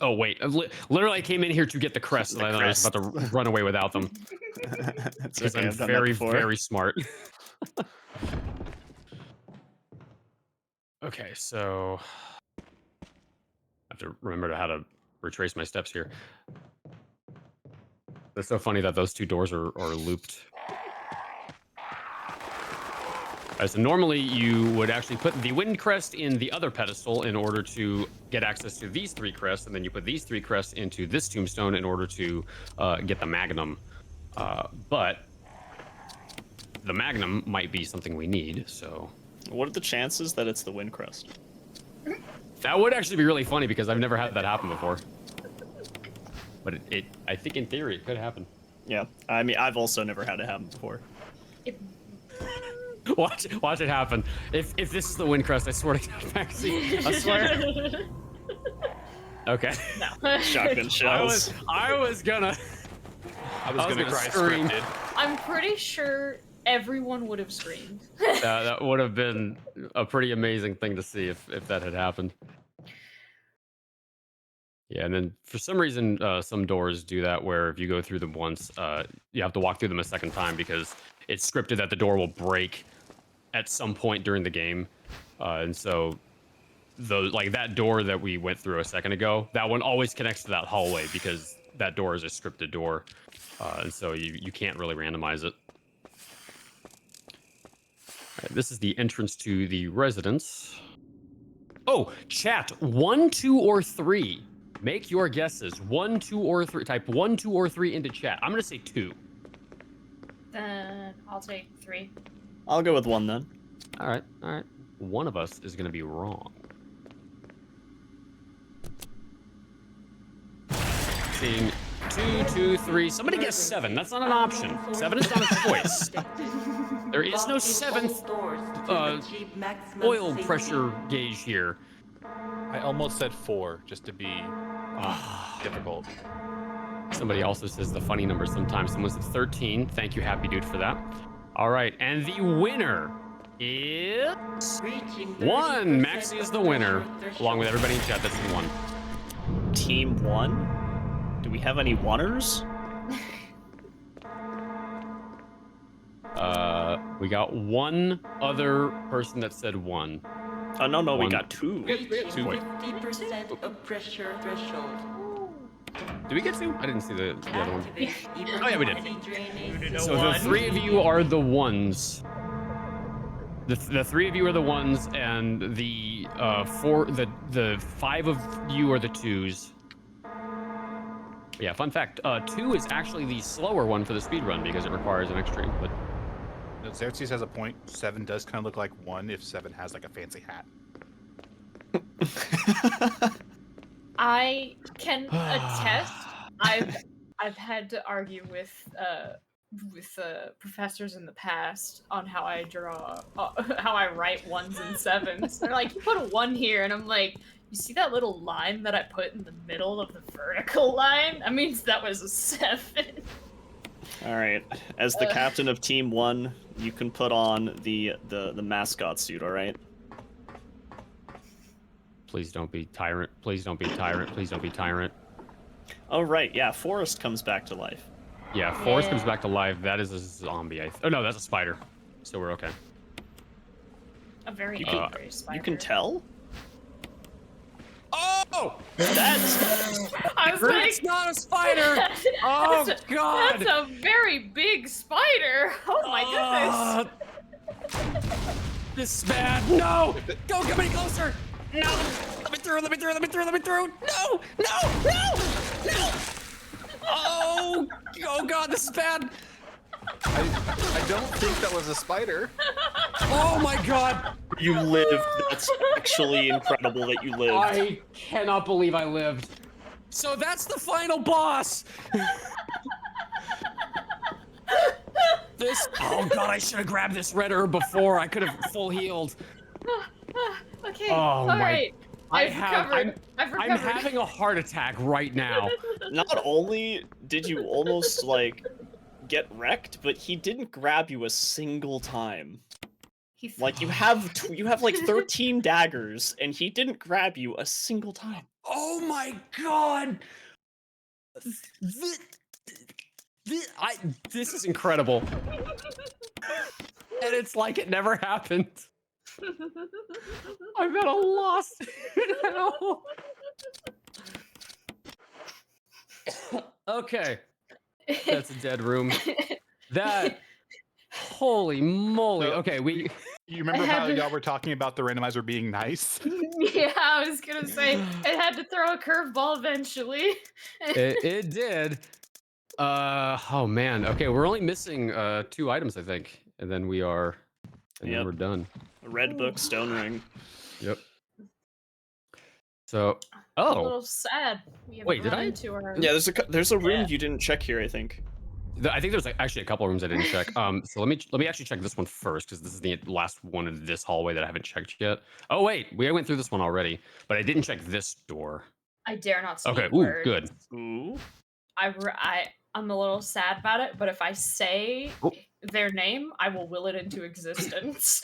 Oh wait, literally, I came in here to get the crest, and I thought I was about to run away without them. It's Because okay, I'm I've done that very, before. very smart. Okay, so I have to remember how to retrace my steps here. It's so funny that those two doors are looped. So normally you would actually put the wind crest in the other pedestal in order to get access to these 3 crests, and then you put these 3 crests into this tombstone in order to get the Magnum. But the Magnum might be something we need, so... What are the chances that it's the wind crest? That would actually be really funny because I've never had that happen before. But I think in theory it could happen. Yeah, I mean, I've also never had it happen before. Watch it happen. If this is the wind crest, I swear to God, Maxie, I swear. Okay. No. Shotgun shells. I was gonna cry scream. scripted. I'm pretty sure everyone would have screamed. That would have been a pretty amazing thing to see if that had happened. Yeah, and then for some reason, some doors do that where if you go through them once, you have to walk through them a second time because it's scripted that the door will break at some point during the game. And so like that door that we went through a second ago, that one always connects to that hallway because that door is a scripted door. And so you can't really randomize it. All right, this is the entrance to the residence. Oh, chat, 1, 2, or 3. Make your guesses. 1, 2, or 3. Type 1, 2, or 3 into chat. I'm gonna say 2. Then I'll take 3. I'll go with 1 then. All right. One of us is gonna be wrong. Seeing 2, 2, 3. Somebody guess 7. That's not an option. 7 is not a choice. There is no 7th oil pressure gauge here. I almost said 4 just to be difficult. Somebody also says the funny number sometimes. Someone says 13. Thank you, Happy Dude, for that. All right, and the winner is 1. Maxie is the winner, along with everybody in chat. That's the 1. Team 1? Do we have any oneers? We got 1 other person that said 1. Oh, no, we 1. got 2. Wait. 50% of pressure threshold. Did we get 2? I didn't see the other one. Oh yeah, we did. Draining. So the 3 of you are the 1s. The 3 of you are the 1s, and the 5 of you are the 2s. Yeah, fun fact, 2 is actually the slower one for the speed run because it requires an extreme, but No, Xerxes has a point. 7 does kind of look like 1 if 7 has like a fancy hat. I can attest. I've had to argue with professors in the past on how I draw, how I write 1s and 7s. They're like, you put a 1 here, and I'm like, you see that little line that I put in the middle of the vertical line? That means that was a 7. All right. As the captain of Team 1, you can put on the mascot suit, all right? please don't be tyrant. Please don't be tyrant. Please don't be tyrant. Oh, right. Yeah, Forrest comes back to life. Yeah, Forrest comes back to life. That is a zombie. Oh, no, that's a spider. So we're okay. A very You angry spider. You can tell? Oh! That's... I was like, It's not a spider! Oh, God! That's a very big spider! Oh my goodness! This is bad. No! Don't get me closer! No! Let me through, let me through, let me through, let me through! No! No! No! No! Oh! Oh god, this is bad! I don't think that was a spider. Oh my god! You lived. That's actually incredible that you lived. I cannot believe I lived. So that's the final boss! This, oh god, I should have grabbed this red herb before. I could have full healed. Okay. Oh All my- right. I've recovered. I've recovered. I'm having a heart attack right now. Not only did you almost like get wrecked, but he didn't grab you a single time. Like you have like 13 daggers, and he didn't grab you a single time. Oh my god! This is incredible. And it's like it never happened. I'm at a loss now. Okay. That's a dead room. That, holy moly. So- Okay, You remember I had how to- y'all were talking about the randomizer being nice? Yeah, I was gonna say it had to throw a curveball eventually. it did. Oh man. Okay, we're only missing 2 items, I think. And then we are, and then Yep. we're done. A red book, stone ring. Yep. So, A oh, little sad. We haven't Wait, did run I? Into our... Yeah, there's a room Yeah. you didn't check here, I think. I think there's actually a couple rooms I didn't check. So let me actually check this one first because this is the last one in this hallway that I haven't checked yet. Oh wait, we went through this one already, but I didn't check this door. I dare not speak Okay, ooh, words. good. Ooh. I'm a little sad about it, but if I say Oh. their name, I will will it into existence.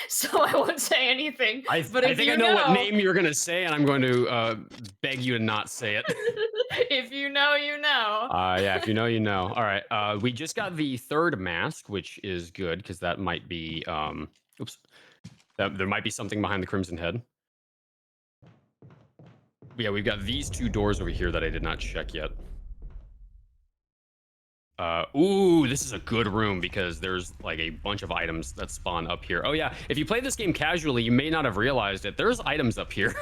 So I won't say anything. But I if think you I know what name you're gonna say, and I'm going to beg you to not say it. If you know, you know. Yeah, if you know, you know. All right, we just got the 3rd mask, which is good because that might be oops, there might be something behind the crimson head. Yeah, we've got these 2 doors over here that I did not check yet. Ooh, this is a good room because there's like a bunch of items that spawn up here. Oh yeah, if you play this game casually, you may not have realized it. There's items up here.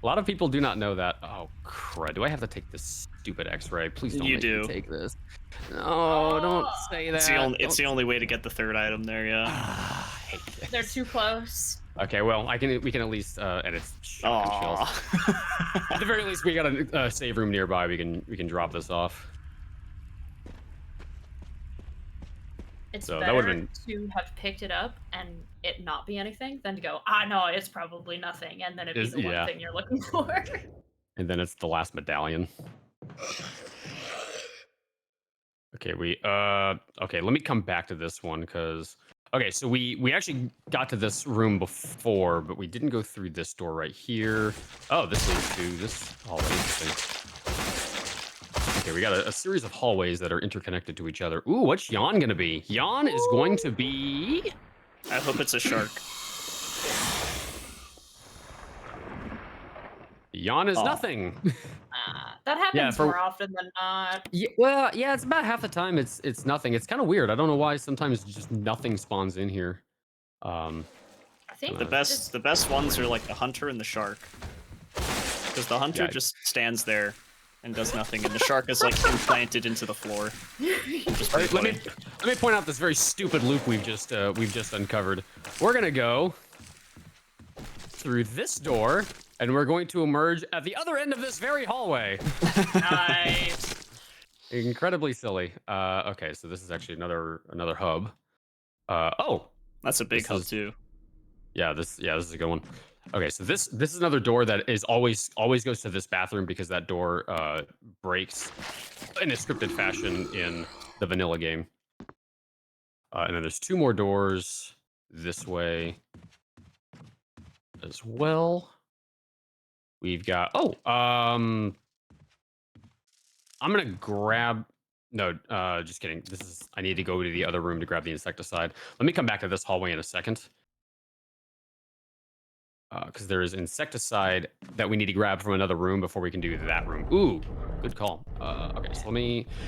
A lot of people do not know that. Oh crud, do I have to take this stupid x-ray? Please don't You make do. me take this. No, don't say that. It's the only way to get the 3rd item there, yeah. I hate this. They're too close. Okay, well, we can at least edit shotgun shells. Aww. At the very least, we got a save room nearby. We can drop this off. It's So that better would've been- to have picked it up and it not be anything than to go, no, it's probably nothing, and then it be the Yeah. one thing you're looking for. And then it's the last medallion. Okay, okay, let me come back to this one because okay, so we actually got to this room before, but we didn't go through this door right here. Oh, this leads to this hallway. Interesting. Okay, we got a series of hallways that are interconnected to each other. Ooh, what's Jan gonna be? Jan is going to be I hope it's a shark. Jan is Aw. nothing. That happens for- more often than not. Yeah, well, yeah, it's about half the time it's nothing. It's kind of weird. I don't know why sometimes just nothing spawns in here. I think The best ones are like the hunter and the shark. Because the hunter Yeah. just stands there and does nothing, and the shark is like implanted into the floor. Just All right, pretty let me point out this very stupid loop we've just uncovered. We're gonna go through this door, and we're going to emerge at the other end of this very hallway. Nice. Incredibly silly. Okay, so this is actually another hub. Oh, That's a big This hub is- too. yeah, this is a good one. Okay, so this is another door that is always goes to this bathroom because that door breaks in a scripted fashion in the vanilla game. And then there's 2 more doors this way as well. We've got I'm gonna grab no, just kidding. I need to go to the other room to grab the insecticide. Let me come back to this hallway in a second. because there is insecticide that we need to grab from another room before we can do that room. Ooh, good call. Okay, so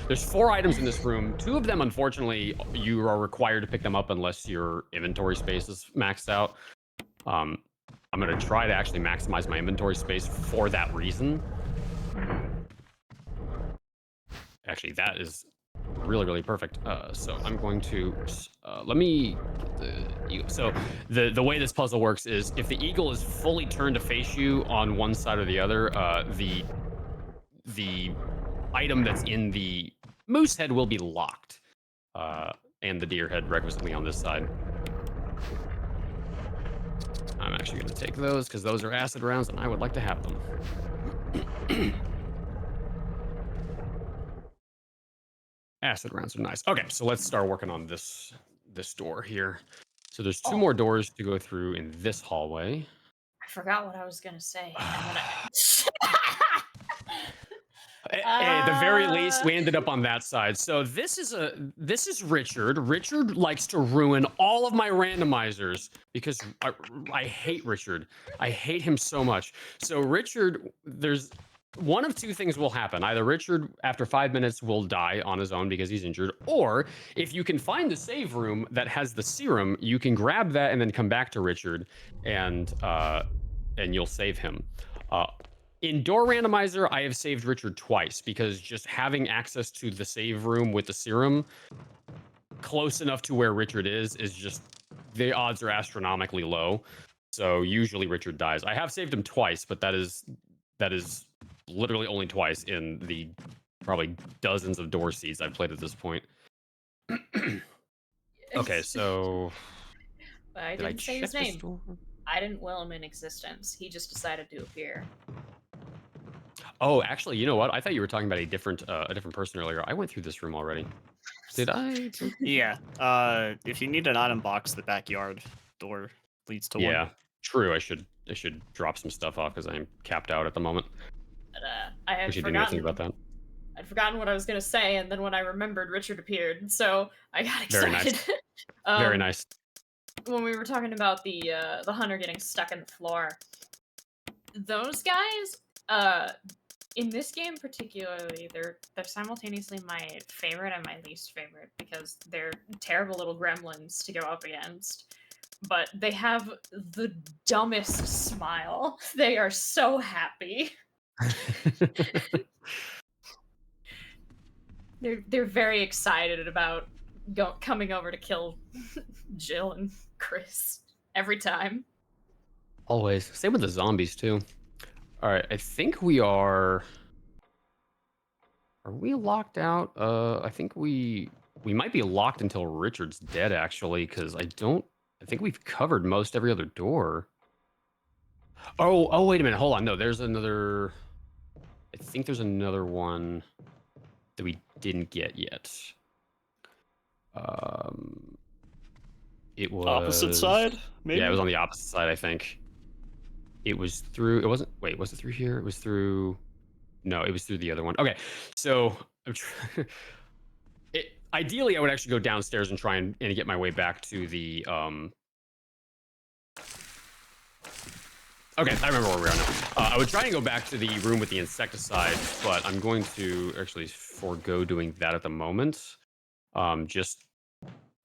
there's 4 items in this room. 2 of them, unfortunately, you are required to pick them up unless your inventory space is maxed out. I'm gonna try to actually maximize my inventory space for that reason. Actually, that is really, really perfect. So I'm going to let me get the eagle. So the way this puzzle works is if the eagle is fully turned to face you on one side or the other, the item that's in the moose head will be locked, and the deer head requisitely on this side. I'm actually going to take those because those are acid rounds, and I would like to have them. Acid rounds are nice. Okay, so let's start working on this door here. So there's 2 Oh. more doors to go through in this hallway. I forgot what I was gonna say. And then At the very least, we ended up on that side. So this is Richard. Richard likes to ruin all of my randomizers because I hate Richard. I hate him so much. So Richard, there's one of 2 things will happen. Either Richard, after 5 minutes, will die on his own because he's injured, or if you can find the save room that has the serum, you can grab that and then come back to Richard, and you'll save him. In Door Randomizer, I have saved Richard twice because just having access to the save room with the serum close enough to where Richard is just the odds are astronomically low. So usually Richard dies. I have saved him twice, but that is literally only twice in the probably dozens of door seeds I've played at this point. Okay, so I did I didn't say his check this name. door? I didn't will him in existence. He just decided to appear. Oh, actually, you know what? I thought you were talking about a different person earlier. I went through this room already. Did I? Yeah. If you need an item box, the backyard door leads to one. Yeah, true. I should drop some stuff off because I'm capped out at the moment. But I had We should do nothing forgotten. about that. I'd forgotten what I was gonna say, and then when I remembered, Richard appeared, so I got Very excited. nice. Very nice. When we were talking about the hunter getting stuck in the floor, those guys, in this game particularly, they're simultaneously my favorite and my least favorite because they're terrible little gremlins to go up against. But they have the dumbest smile. They are so happy. They're very excited about coming over to kill Jill and Chris every time. Always. Same with the zombies too. All right, I think we are. Are we locked out? I think we might be locked until Richard's dead actually, because I think we've covered most every other door. Oh, wait a minute. Hold on. No, there's another. I think there's another one that we didn't get yet. It was Opposite side, maybe? Yeah, it was on the opposite side, I think. It was through. It wasn't. Wait, was it through here? It was through. No, it was through the other one. Okay, so ideally, I would actually go downstairs and try and get my way back to the. Okay, I remember where we are now. I would try and go back to the room with the insecticide, but I'm going to actually forego doing that at the moment, just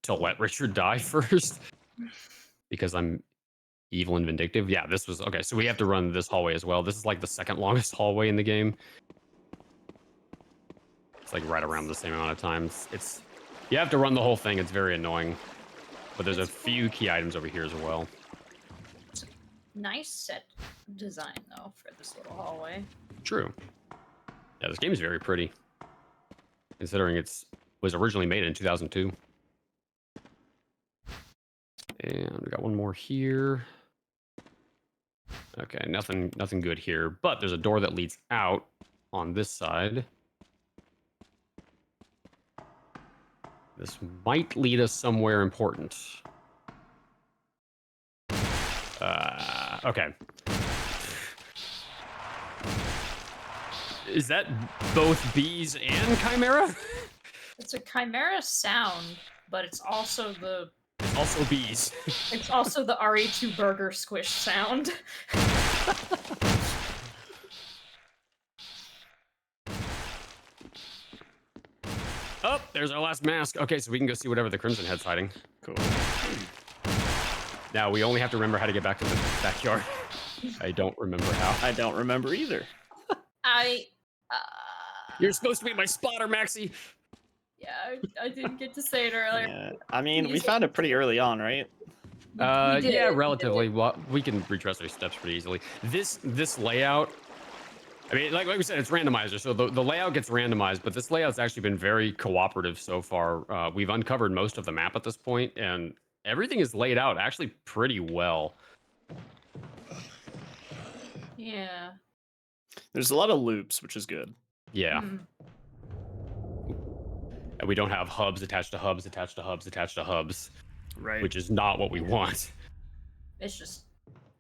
to let Richard die first, because I'm evil and vindictive. Yeah, this was okay. So we have to run this hallway as well. This is like the second longest hallway in the game. It's like right around the same amount of times. You have to run the whole thing. It's very annoying, but there's a few key items over here as well. Nice set design though for this little hallway. True. Yeah, this game is very pretty, considering was originally made in 2002. And we got one more here. Okay, nothing good here, but there's a door that leads out on this side. This might lead us somewhere important. Okay. Is that both bees and chimera? It's a chimera sound, but it's also the Also bees. It's also the RE2 burger squish sound. Oh, there's our last mask. Okay, so we can go see whatever the Crimson Head's hiding. Cool. Now we only have to remember how to get back to the backyard. I don't remember how. I don't remember either. I You're supposed to be my spotter, Maxie. yeah, I didn't get to say it earlier. Yeah. I mean, we Use it. found it pretty early on, right? We did Yeah, it, we did relatively. it. Well, we can retrace our steps pretty easily. This layout, I mean, like we said, it's randomizer, so the layout gets randomized, but this layout's actually been very cooperative so far. We've uncovered most of the map at this point, and everything is laid out actually pretty well. Yeah. There's a lot of loops, which is good. Yeah. Mhm. And we don't have hubs attached to hubs attached to hubs attached to hubs, Right. which is not what we want. It's just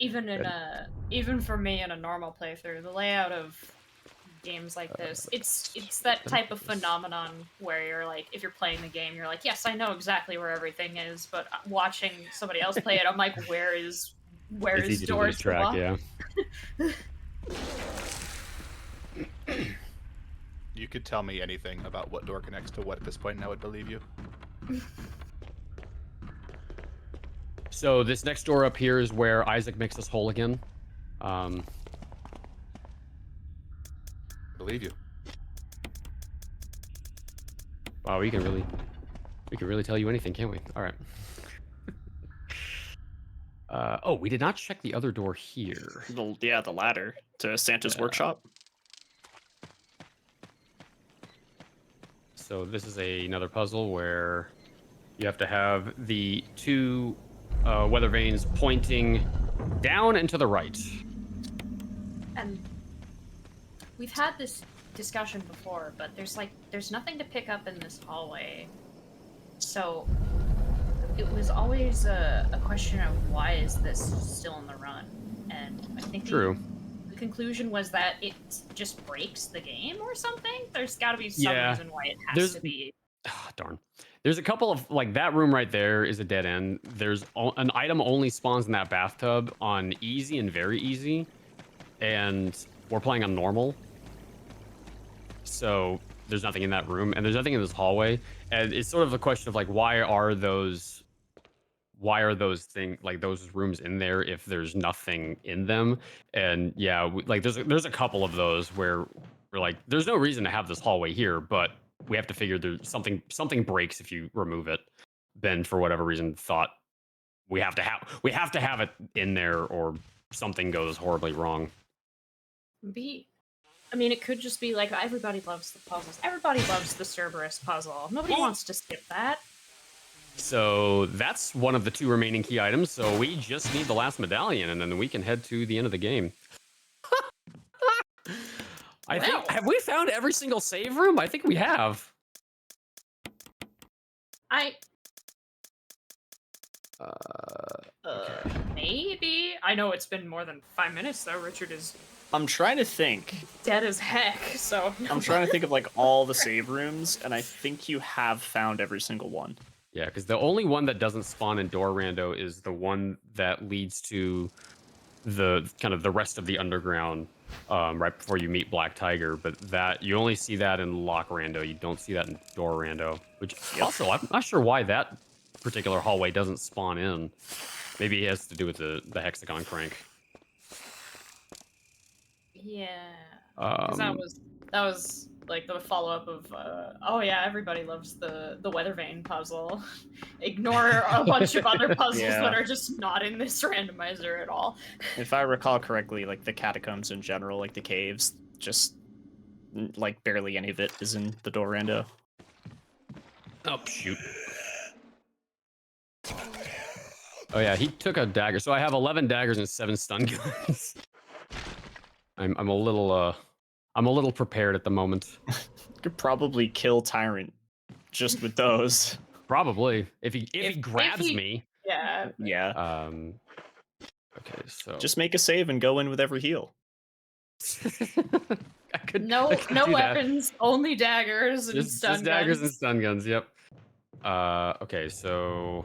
even in Good. even for me in a normal playthrough, the layout of games like this, it's that type of phenomenon where you're like, if you're playing the game, you're like, yes, I know exactly where everything is, but watching somebody else play it, I'm like, where is It's easy to lose doors track, lock? yeah. You could tell me anything about what door connects to what at this point, and I would believe you. So this next door up here is where Isaac makes us whole again. Believe you. Wow, we can really tell you anything, can't we? All right. Oh, we did not check the other door here. The ladder to Santa's Yeah. workshop. So this is another puzzle where you have to have the two weather vanes pointing down and to the right. And we've had this discussion before, but there's nothing to pick up in this hallway. So it was always a question of why is this still in the run? And I think True. the conclusion was that it just breaks the game or something. There's got to be some Yeah. reason why it has There's- to be. Ah, darn. There's a couple of, like, that room right there is a dead end. There's an item only spawns in that bathtub on easy and very easy. And we're playing on normal. So there's nothing in that room, and there's nothing in this hallway. And it's sort of a question of, like, why are those those rooms in there if there's nothing in them? And yeah, like there's a couple of those where we're like, there's no reason to have this hallway here, but we have to figure there's something breaks if you remove it. Ben, for whatever reason, thought we have to have it in there or something goes horribly wrong. I mean, it could just be like everybody loves the puzzles. Everybody loves the Cerberus puzzle. Nobody wants to skip that. So that's one of the two remaining key items. So we just need the last medallion, and then we can head to the end of the game. I think, Well. have we found every single save room? I think we have. Maybe. I know it's been more than 5 minutes though. Richard is I'm trying to think. dead as heck. So I'm trying to think of like all the save rooms, and I think you have found every single one. Yeah, because the only one that doesn't spawn in Door Rando is the one that leads to the kind of the rest of the underground right before you meet Black Tiger. But that you only see that in Lock Rando. You don't see that in Door Rando. Which also, I'm not sure why that particular hallway doesn't spawn in. Maybe it has to do with the hexagon crank. yeah, 'cause that was like the follow up of oh yeah, everybody loves the weather vane puzzle. Ignore a bunch of other puzzles Yeah. that are just not in this randomizer at all. If I recall correctly, like the catacombs in general, like the caves, just like barely any of it is in the Dorando. Oh shoot. Oh yeah, he took a dagger. So I have 11 daggers and 7 stun guns. I'm a little prepared at the moment. Could probably kill Tyrant just with those. Probably if he If grabs he- me. Yeah, Yeah. Okay, so Just make a save and go in with every heal. I could no I could no do that. weapons, only daggers and Just stun daggers and guns. stun guns. Yep. Okay, so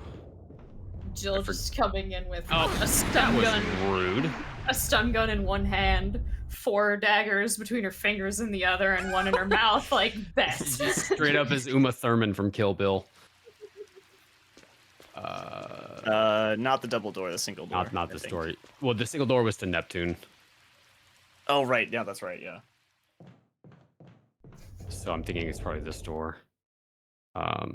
Jill for- just coming in with Oh, a that stun was gun, rude. a stun gun in one hand, 4 daggers between her fingers in the other, and one in her mouth. Like bet. Just straight up as Uma Thurman from Kill Bill. Not the double door, the single door. Not I the think. story. Well, the single door was to Neptune. Oh right, yeah, that's right, yeah. So I'm thinking it's probably this door. As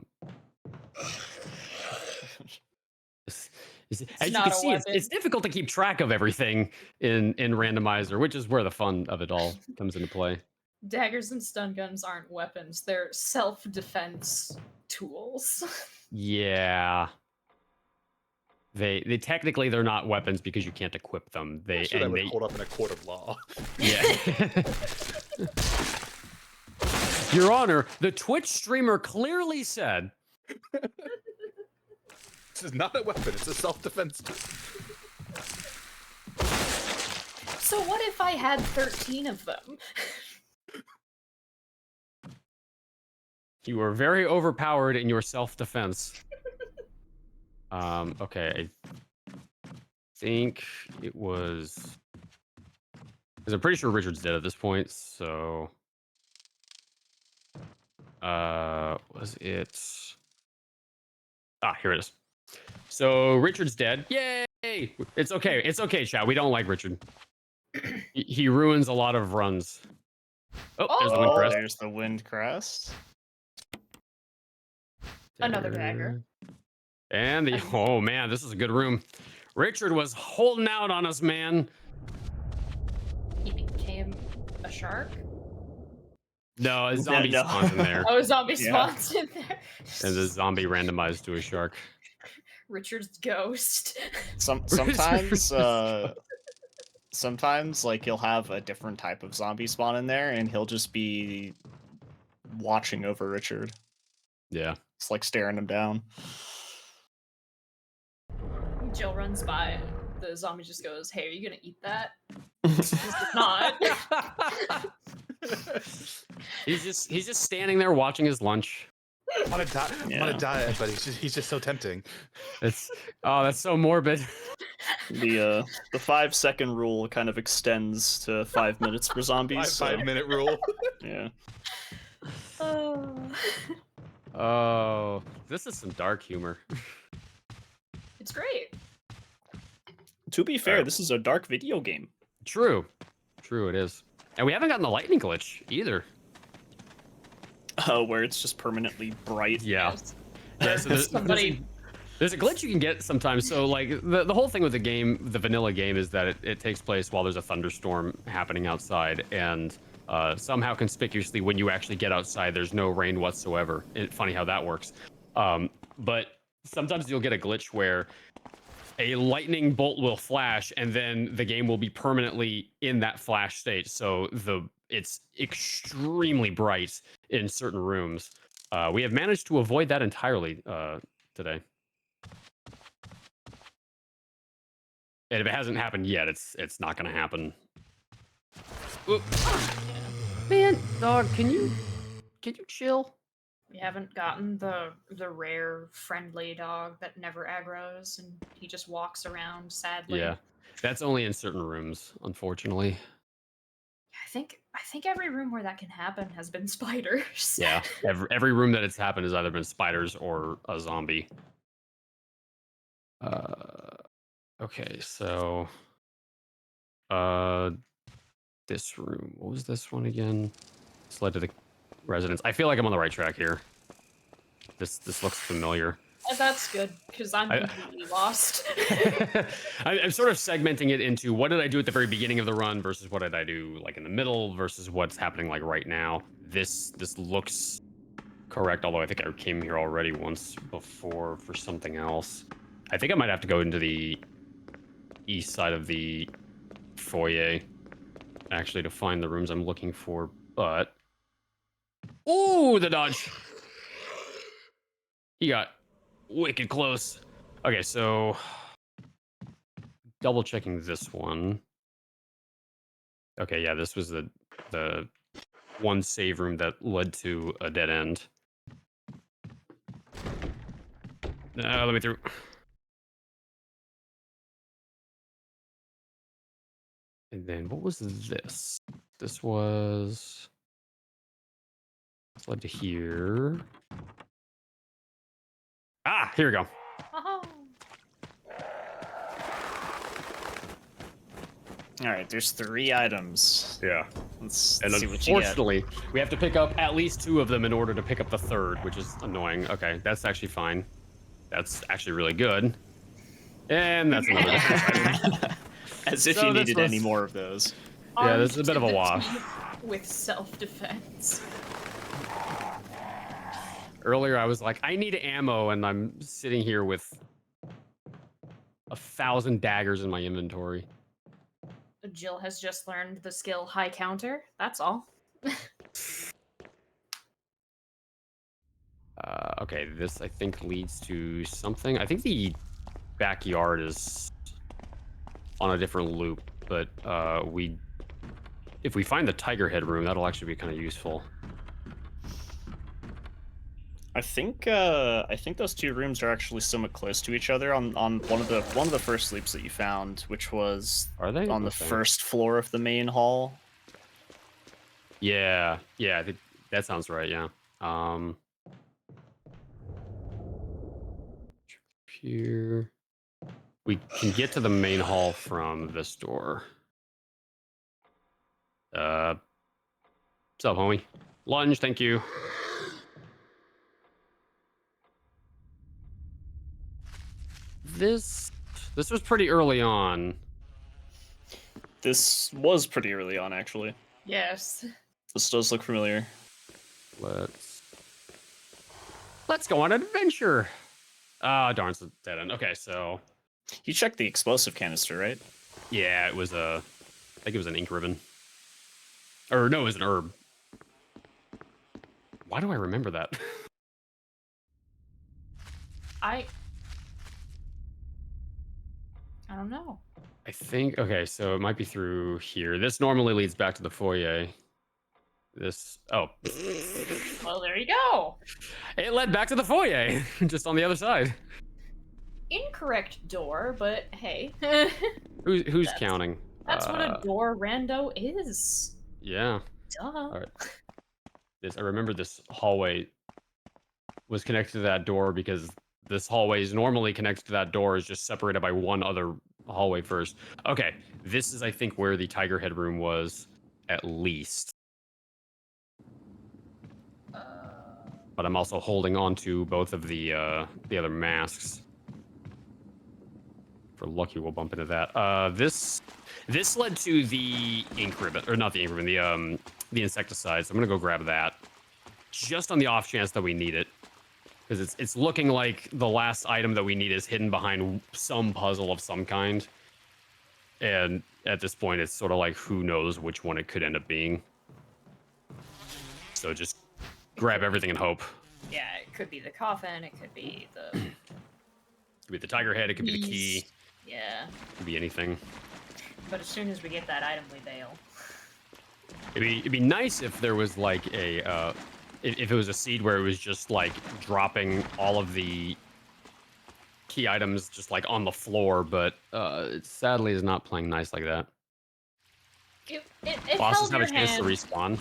you not can a see, it's weapon. difficult to keep track of everything in Randomizer, which is where the fun of it all comes into play. Daggers and stun guns aren't weapons; they're self-defense tools. Yeah. They technically they're not weapons because you can't equip them. I'm sure that would hold up in a court of law. Yeah. Your Honor, the Twitch streamer clearly said This is not a weapon, it's a self-defense tool. So what if I had 13 of them? you were very overpowered in your self-defense. Okay. I think it was because I'm pretty sure Richard's dead at this point, so was it here it is. So Richard's dead. Yay! It's okay. It's okay, chat. We don't like Richard. He ruins a lot of runs. Oh, there's the wind Oh, crest. there's the wind crest. Another dagger. And the oh man, this is a good room. Richard was holding out on us, man. He became a shark. No, a zombie no. spawns in there, Oh, a zombie Yeah. spawns in there. and the zombie randomized to a shark. Richard's ghost. Sometimes sometimes like he'll have a different type of zombie spawn in there and he'll just be watching over Richard. Yeah. It's like staring him down. Jill runs by. The zombie just goes, "Hey, are you gonna eat that?" He's not. He's just standing there watching his lunch. I'm on a Yeah. diet, but he's just so tempting. It's that's so morbid. The 5-second rule kind of extends to 5 minutes for zombies. so, 5-minute rule. yeah. Oh. Oh, this is some dark humor. It's great. To be fair, Alright. this is a dark video game. True it is. And we haven't gotten the lightning glitch either. Where it's just permanently bright. Yeah. Yes. Yeah, so Somebody. there's a glitch you can get sometimes. So like the whole thing with the game, the vanilla game, is that it takes place while there's a thunderstorm happening outside, and somehow conspicuously when you actually get outside, there's no rain whatsoever. Funny how that works. But sometimes you'll get a glitch where a lightning bolt will flash, and then the game will be permanently in that flash state. So it's extremely bright in certain rooms. We have managed to avoid that entirely today. And if it hasn't happened yet, it's not going to happen. Oop. Man, dog, can you chill? We haven't gotten the rare friendly dog that never aggroes and he just walks around sadly. Yeah, that's only in certain rooms, unfortunately. I think every room where that can happen has been spiders. Yeah, every room that it's happened has either been spiders or a zombie. Okay, so this room. What was this one again? This led to the residence. I feel like I'm on the right track here. This looks familiar. That's good because I'm completely lost. I'm sort of segmenting it into what did I do at the very beginning of the run versus what did I do like in the middle versus what's happening like right now. This looks correct, although I think I came here already once before for something else. I think I might have to go into the east side of the foyer actually to find the rooms I'm looking for, but ooh, the dodge. He got wicked close. Okay, so double checking this one. Okay, yeah, this was the one save room that led to a dead end. Let me through. And then what was this? This was led to here. Ah, here we go. Oh. All right, there's 3 items. Yeah. Let's And see what you get. unfortunately, we have to pick up at least 2 of them in order to pick up the third, which is annoying. Okay, that's actually fine. That's actually really good. And that's another defense item. As if So you this needed any was- more of those. Yeah, this is a Armed bit to of a the wash. teeth with self-defense. Earlier, I was like, I need ammo, and I'm sitting here with 1,000 daggers in my inventory. Jill has just learned the skill high counter. That's all. Okay, this I think leads to something. I think the backyard is on a different loop, but if we find the tiger head room, that'll actually be kind of useful. I think those 2 rooms are actually somewhat close to each other on one of the first sleeps that you found, which was Are they on the Okay. first floor of the main hall. Yeah, I think that sounds right. Yeah. Here, we can get to the main hall from this door. What's up, homie? Lunge, thank you. This was pretty early on. This was pretty early on, actually. Yes. This does look familiar. Let's go on an adventure. Ah, darn, it's a dead end. Okay, so You checked the explosive canister, right? yeah, it was I think it was an ink ribbon. Or no, it was an herb. Why do I remember that? I don't know. I think, okay, so it might be through here. This normally leads back to the foyer. Oh. Well, there you go. It led back to the foyer, just on the other side. Incorrect door, but hey. Who's That's- counting? That's what a door rando is. Yeah. Duh. All right. I remember this hallway was connected to that door because this hallway is normally connected to that door, is just separated by one other hallway first. Okay, this is I think where the tiger head room was, at least. But I'm also holding on to both of the other masks. For lucky, we'll bump into that. This led to the ink ribbon, or not the ink ribbon, the insecticide. So I'm gonna go grab that, just on the off chance that we need it, because it's looking like the last item that we need is hidden behind some puzzle of some kind. And at this point, it's sort of like who knows which one it could end up being. So just grab everything and hope. Yeah, it could be the coffin, it could be the It could be the tiger head, it could be the key, beast. Yeah. it could be anything. But as soon as we get that item, we bail. It'd be nice if there was like a if it was a seed where it was just like dropping all of the key items just like on the floor, but it sadly is not playing nice like that. It Bosses held have your a chance hand. to respawn.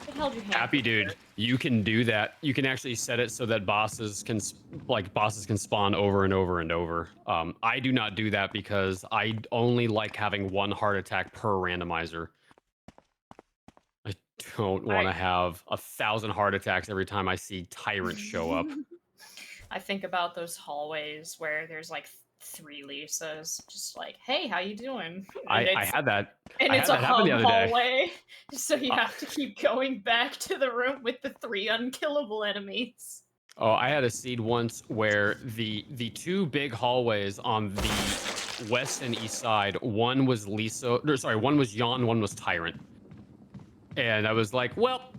It held your hand. Happy for dude, sure. you can do that. You can actually set it so that bosses can spawn over and over and over. I do not do that because I only like having 1 heart attack per randomizer. I don't want to have 1,000 heart attacks every time I see tyrants show up. I think about those hallways where there's like 3 Lisas, just like, hey, how you doing? I had that. And I it's had a that happen hub the other day. hallway, so you have to keep going back to the room with the 3 unkillable enemies. Oh, I had a seed once where the 2 big hallways on the west and east side, one was one was Yawn, one was Tyrant. And I was like, well,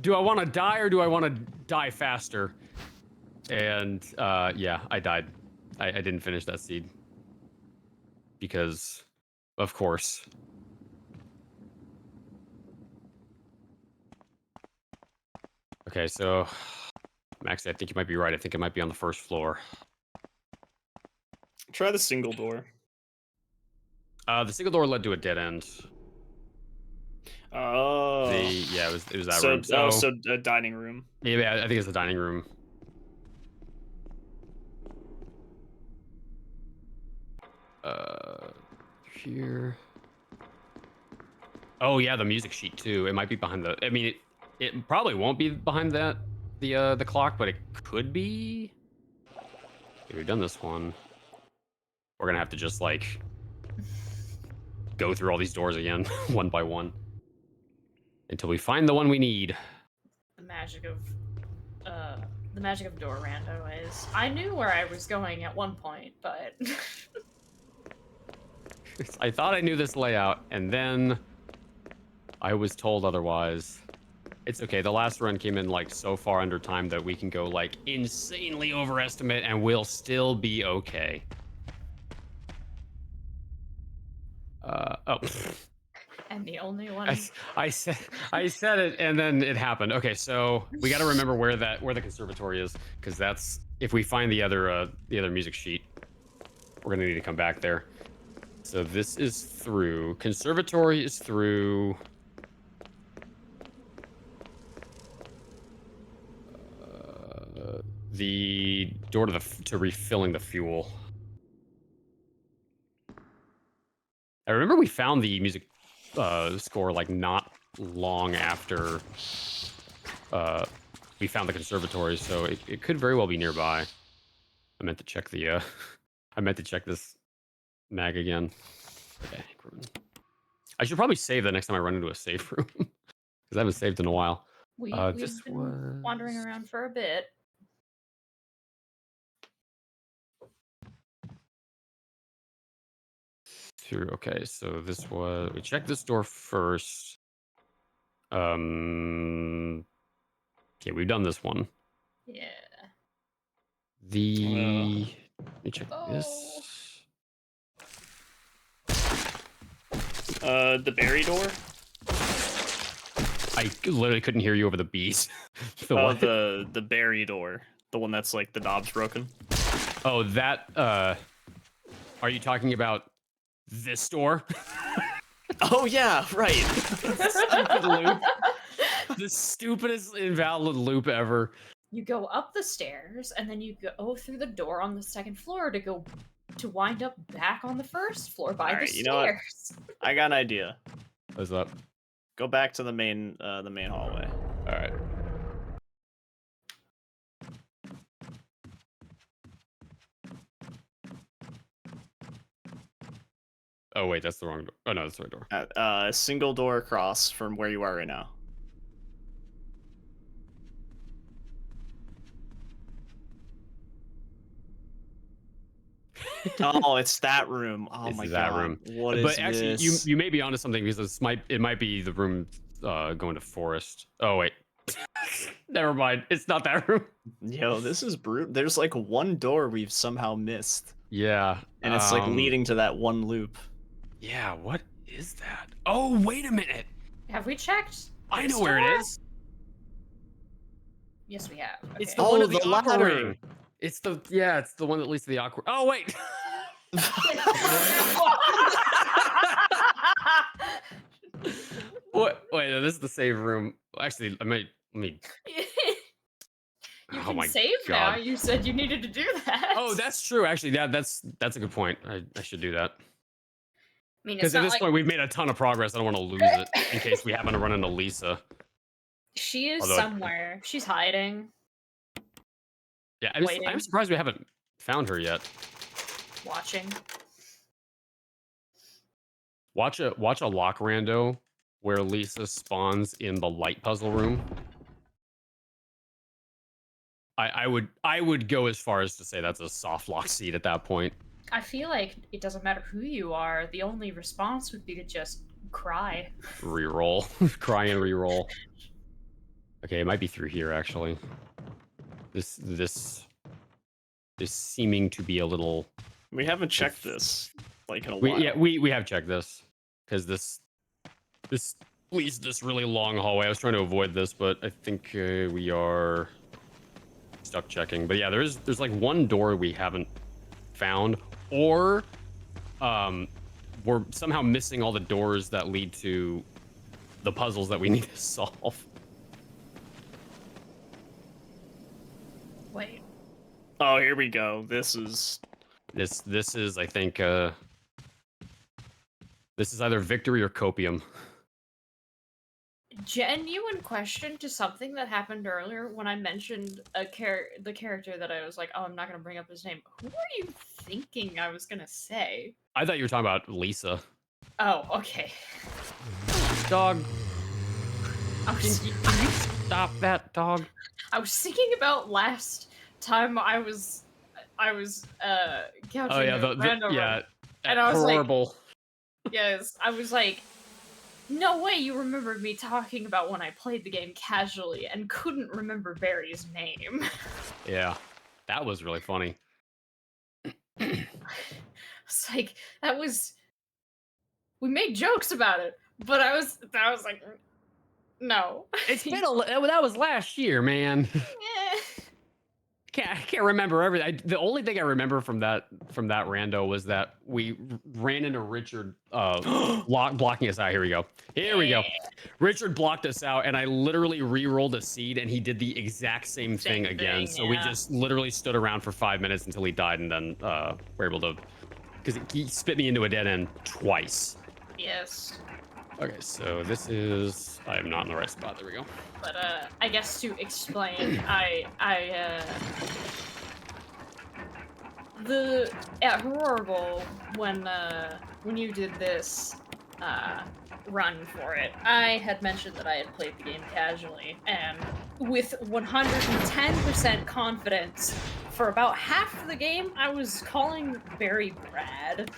do I want to die or do I want to die faster? And yeah, I died. I didn't finish that seed. Because, of course. Okay, so Max, I think you might be right. I think it might be on the first floor. Try the single door. The single door led to a dead end. Oh. Yeah, it was that So, room. so a dining room. Yeah, I think it's the dining room. Here. Oh yeah, the music sheet too. It might be behind the. I mean, it probably won't be behind the clock, but it could be. Okay, we've done this one. We're gonna have to just like go through all these doors again, one by one, until we find the one we need. The magic of door rando is. I knew where I was going at one point, but I thought I knew this layout, and then I was told otherwise. It's okay. The last run came in like so far under time that we can go like insanely overestimate, and we'll still be okay. Oh. and the only one. I said it, and then it happened. Okay, so we got to remember where the conservatory is, because that's if we find the other music sheet, we're gonna need to come back there. So this is through. Conservatory is through. The door to refilling the fuel. I remember we found the music score like not long after we found the conservatory, so it could very well be nearby. I meant to check the I meant to check this mag again. Okay, I should probably save the next time I run into a safe room, because I haven't saved in a while. We've This been wandering around for a bit. Okay, so this was we checked this door first. Okay, we've done this one. Yeah. Let me check this. The berry door. I literally couldn't hear you over the bees. The berry door, the one that's like the knob's broken. Oh, that. Are you talking about this door? Oh yeah, right. Stupid loop. The stupidest invalid loop ever. You go up the stairs, and then you go through the door on the second floor to wind up back on the first floor by the Alright, stairs. you know what? I got an idea. What's up? Go back to the main hallway. All right. Oh wait, that's the wrong door. Oh no, that's the right door. A single door across from where you are right now. Oh, it's that room. Oh It's my that god. room. What is But actually, this? you may be onto something, because it might be the room going to forest. Oh wait, never mind. It's not that room. Yo, this is brutal. There's like one door we've somehow missed. Yeah, And it's like leading to that one loop. Yeah, what is that? Oh, wait a minute. Have we checked? I this know where door? it is. Yes, we have. It's Okay. the one Oh, of the the aqua ladder. ring. It's the one that leads to the aqua. Oh wait. What? Wait, no, this is the save room. Actually, let me. You Oh can my save now. God. You said you needed to do that. Oh, that's true. Actually, that's a good point. I should do that, I mean, it's because at not this like point we've made a ton of progress. I don't want to lose it in case we happen to run into Lisa. she is Although somewhere. She's hiding, Yeah, I'm waiting. surprised we haven't found her yet. watching. Watch a lock rando where Lisa spawns in the light puzzle room. I would go as far as to say that's a soft lock seed at that point. I feel like it doesn't matter who you are. The only response would be to just cry. Reroll, cry and reroll. Okay, it might be through here actually. This seeming to be a little. We haven't checked this like in a while. We have checked this, because this leads to this really long hallway. I was trying to avoid this, but I think we are stuck checking. But yeah, there's like one door we haven't found, or we're somehow missing all the doors that lead to the puzzles that we need to solve. Wait. Oh, here we go. This is This is, I think, this is either victory or copium. Genuine question to something that happened earlier when I mentioned the character that I was like, oh, I'm not gonna bring up his name. Who are you thinking I was gonna say? I thought you were talking about Lisa. Oh, okay. Dog, I was, can you stop that dog? I was thinking about last time I was couching Oh yeah, a random yeah, and I was like, horrible. yes, I was like, no way you remembered me talking about when I played the game casually and couldn't remember Barry's name. Yeah, that was really funny. It's like that was we made jokes about it, but I was like, no. It's been that was last year, man. Eh. I can't remember everything. The only thing I remember from that rando was that we ran into Richard blocking us out. Here we go. Here we go. Richard blocked us out, and I literally re-rolled a seed, and he did the exact same thing again. So we just literally stood around for 5 minutes until he died, and then we're able to, because he spit me into a dead end twice. Yes. Okay, so this is, I am not in the right spot. There we go. But I guess to explain, at Horrible when you did this run for it, I had mentioned that I had played the game casually, and with 110% confidence for about half of the game, I was calling Barry Brad.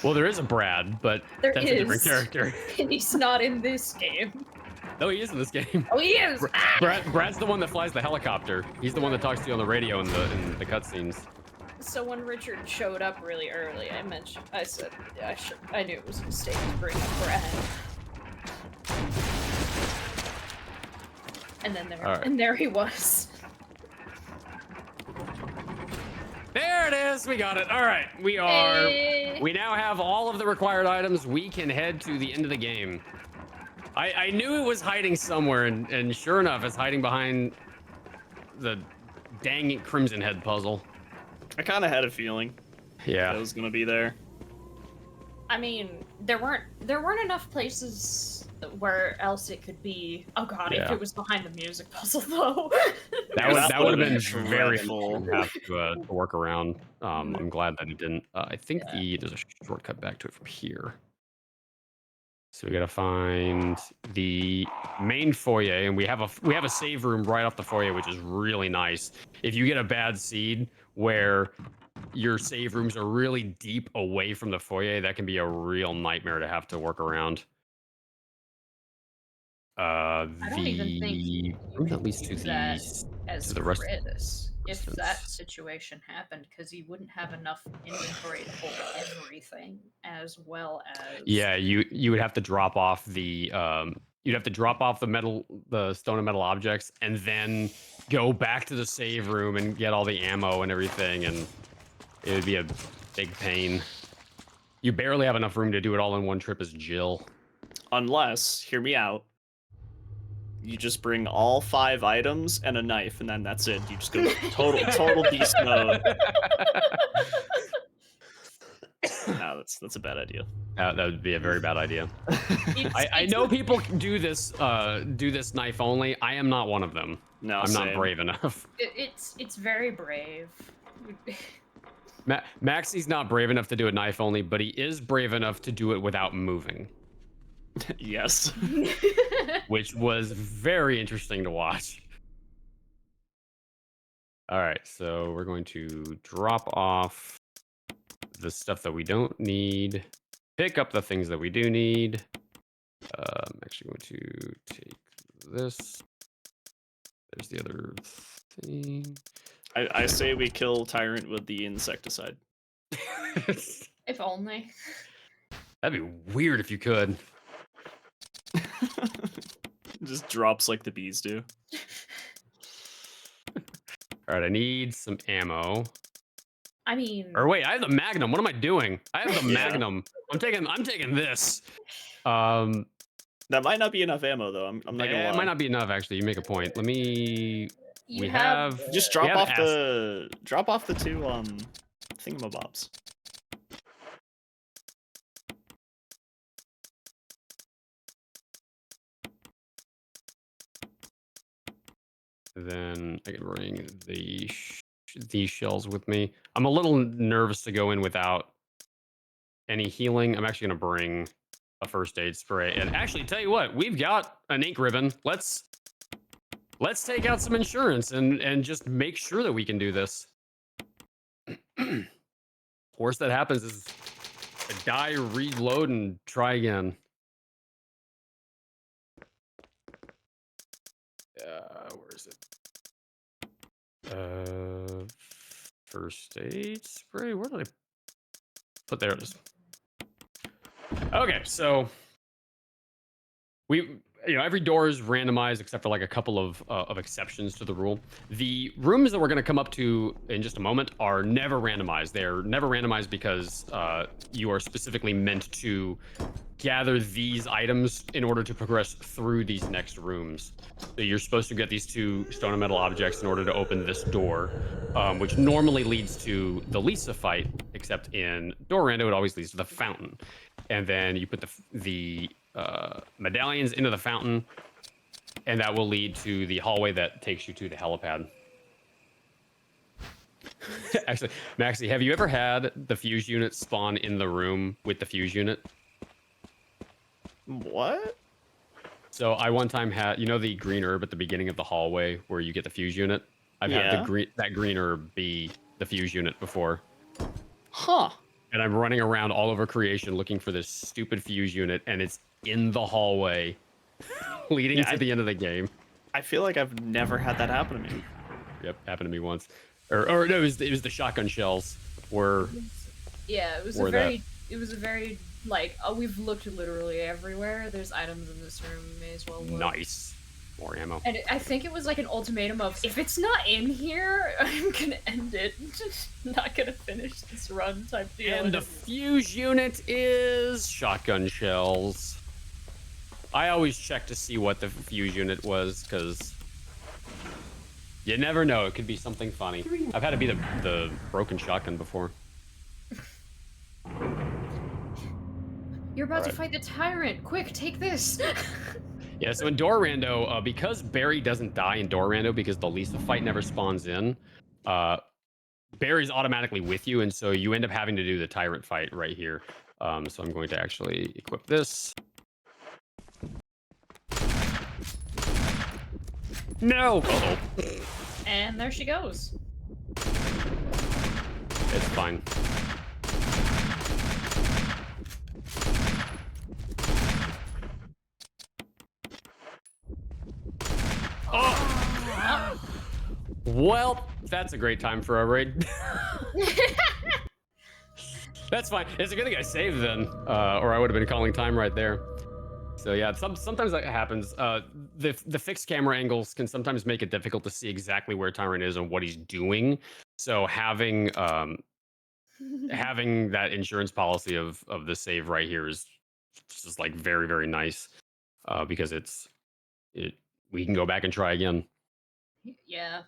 Well, there is a Brad, but There that's a different character. And he's not in this game. No, he is in this game. Oh, he is! Brad's the one that flies the helicopter. He's the one that talks to you on the radio in the cutscenes. So when Richard showed up really early, I said, yeah, I knew it was a mistake to bring up Brad. And then there he was. There it is. We got it. All right. We now have all of the required items. We can head to the end of the game. I knew it was hiding somewhere, and sure enough, it's hiding behind the dang Crimson Head puzzle. I kind of had a feeling Yeah. it was gonna be there. I mean, there weren't enough places where else it could be. Oh god, if Yeah. it was behind the music puzzle though. That would have been very dreadful. helpful to have to work around. I'm glad that it didn't. I think there's a shortcut back to it from here. So we gotta find the main foyer, and we have a save room right off the foyer, which is really nice. If you get a bad seed where your save rooms are really deep away from the foyer, that can be a real nightmare to have to work around. I don't even think you room can that leads to do that as the rest. Chris if that distance. situation happened, because he wouldn't have enough inventory to hold everything, as well as Yeah, you would have to drop off the you'd have to drop off the stone and metal objects, and then go back to the save room and get all the ammo and everything, and it would be a big pain. You barely have enough room to do it all in one trip as Jill. Unless, hear me out, you just bring all 5 items and a knife, and then that's it. You just go total beast mode. No, that's a bad idea. That would be a very bad idea. I know people do this knife only. I am not one of them. No, I'm same. not brave enough. It's very brave. Maxie's not brave enough to do a knife only, but he is brave enough to do it without moving, Yes. which was very interesting to watch. All right, so we're going to drop off the stuff that we don't need, pick up the things that we do need. I'm actually going to take this. There's the other thing. I say we kill Tyrant with the insecticide. If only. That'd be weird if you could. Just drops like the bees do. All right, I need some ammo. I mean, Or wait, I have the Magnum. What am I doing? I have the Yeah. Magnum. I'm taking this. That might not be enough ammo though. I'm not gonna It lie. might not be enough actually. You make a point. Let me. you We have have. Just we drop have off acid. the two thingamabobs. Then I can bring these shells with me. I'm a little nervous to go in without any healing. I'm actually going to bring a first aid spray. And actually, tell you what, we've got an ink ribbon. Let's take out some insurance and just make sure that we can do this. Worst that happens is I die, reload, and try again. Where is it? First aid spray. Where did I put? There it is. Okay, so every door is randomized except for like a couple of exceptions to the rule. The rooms that we're going to come up to in just a moment are never randomized. They're never randomized because you are specifically meant to gather these items in order to progress through these next rooms. So you're supposed to get these two stone and metal objects in order to open this door, which normally leads to the Lisa fight, except in Door Rando, it always leads to the fountain. And then you put the medallions into the fountain, and that will lead to the hallway that takes you to the helipad. Actually, Maxie, have you ever had the fuse unit spawn in the room with the fuse unit? What? So I one time had, the green herb at the beginning of the hallway where you get the fuse unit? I've had that green herb be the fuse unit before. Huh. And I'm running around all over creation looking for this stupid fuse unit, and it's in the hallway leading to the end of the game. I feel like I've never had that happen to me. Yep, happened to me once. Or no, it was the shotgun shells were. Yeah, it was a very like, we've looked literally everywhere. There's items in this room. May as well look. Nice. More ammo. And I think it was like an ultimatum of, if it's not in here, I'm gonna end it. Not gonna finish this run type deal. And the fuse unit is shotgun shells. I always check to see what the fuse unit was, because you never know. It could be something funny. I've had to be the broken shotgun before. You're about to fight the tyrant. Quick, take this. Yeah, so in Door Rando, because Barry doesn't die in Door Rando because the Lisa fight never spawns in, Barry's automatically with you, and so you end up having to do the tyrant fight right here. So I'm going to actually equip this. No! Uh-oh. And there she goes. It's fine. Oh! Well, that's a great time for a raid. That's fine. It's a good thing I saved then, or I would have been calling time right there. So yeah, sometimes that happens. The fixed camera angles can sometimes make it difficult to see exactly where Tyrant is and what he's doing. So having that insurance policy of the save right here is just like very, very nice, because we can go back and try again. Yeah,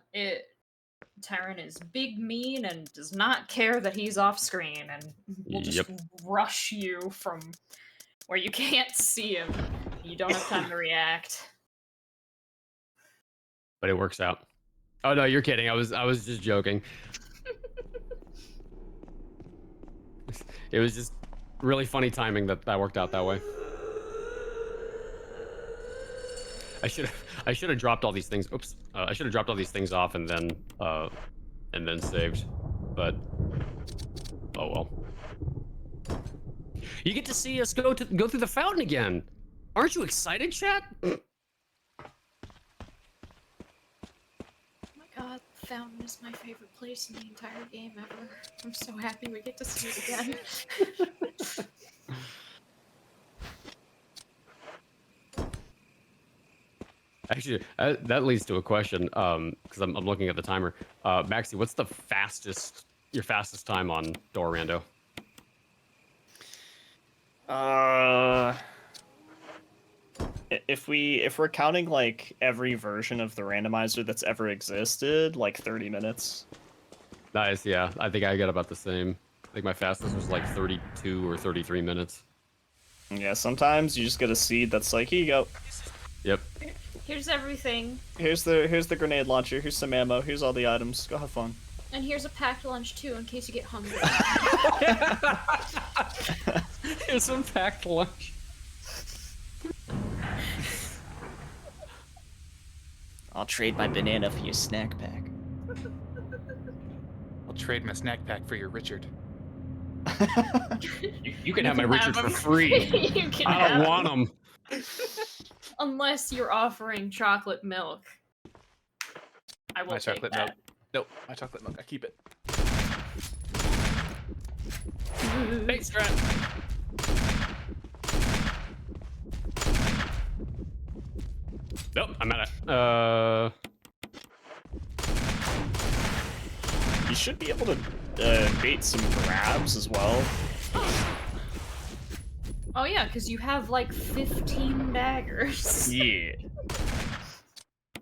Tyrant is big, mean, and does not care that he's off screen, and will just rush you from where you can't see him. You don't have time to react. But it works out. Oh no, you're kidding. I was just joking. It was just really funny timing that worked out that way. I should have dropped all these things. Oops. I should have dropped all these things off and then saved. But oh well. You get to see us go through the fountain again. Aren't you excited, chat? Oh my god, the fountain is my favorite place in the entire game ever. I'm so happy we get to see it again. Actually, that leads to a question, because I'm looking at the timer. Maxie, what's the fastest your fastest time on Door Rando? If we're counting like every version of the randomizer that's ever existed, like 30 minutes. Nice, yeah. I think I got about the same. I think my fastest was like 32 or 33 minutes. Yeah, sometimes you just get a seed that's like, here you go. Yep. Here's everything. Here's the grenade launcher. Here's some ammo. Here's all the items. Go have fun. And here's a packed lunch too, in case you get hungry. Here's some packed lunch. I'll trade my banana for your snack pack. I'll trade my snack pack for your Richard. You can have my Richard for him. free. You can I have don't him. want them. Unless you're offering chocolate milk. I will My take chocolate that. milk. Nope, my chocolate milk. I keep it. Thanks, Strat. Nope, I'm at it. You should be able to bait some grabs as well. Oh yeah, because you have like 15 daggers. Yeah.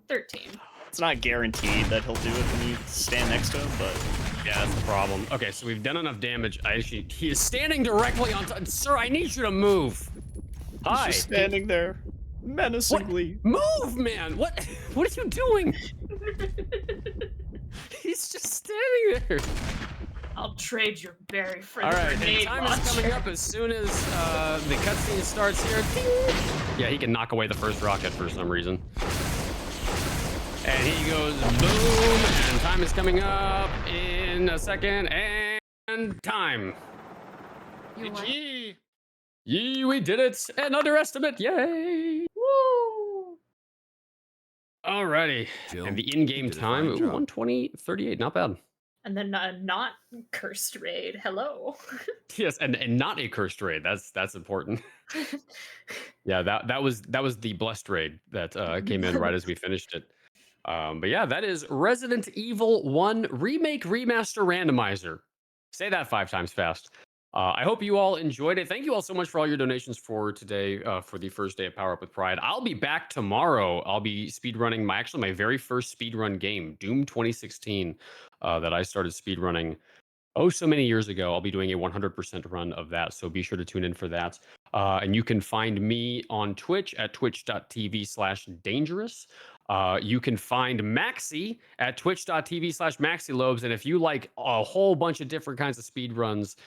13. It's not guaranteed that he'll do it when you stand next to him, but Yeah, that's the problem. Okay, so we've done enough damage. He is standing directly on top. Sir, I need you to move. Hi. he's just standing there menacingly. Move, man. What are you doing? He's just standing there. I'll trade your berry for All the right, and grenade time launcher. is coming up as soon as the cutscene starts here. Ding. Yeah, he can knock away the first rocket for some reason. And he goes boom, and time is coming up in a second, and time. You what? GG. Yee, we did it! An underestimate, yay! Woo! Alrighty, Jill, and the in-game you did a time, fine ooh, job. 1:20:38, not bad. And then not cursed raid. Hello. Yes, and not a cursed raid. That's important. Yeah, that was the blessed raid that came in right as we finished it. But yeah, that is Resident Evil 1 Remake Remaster Randomizer. Say that 5 times fast. I hope you all enjoyed it. Thank you all so much for all your donations for today, for the first day of Power Up with Pride. I'll be back tomorrow. I'll be speedrunning my very first speedrun game, Doom 2016, that I started speedrunning so many years ago. I'll be doing a 100% run of that, so be sure to tune in for that. And you can find me on Twitch at twitch.tv/danejerus. You can find Maxi at twitch.tv/maxilobes. And if you like a whole bunch of different kinds of speed runs,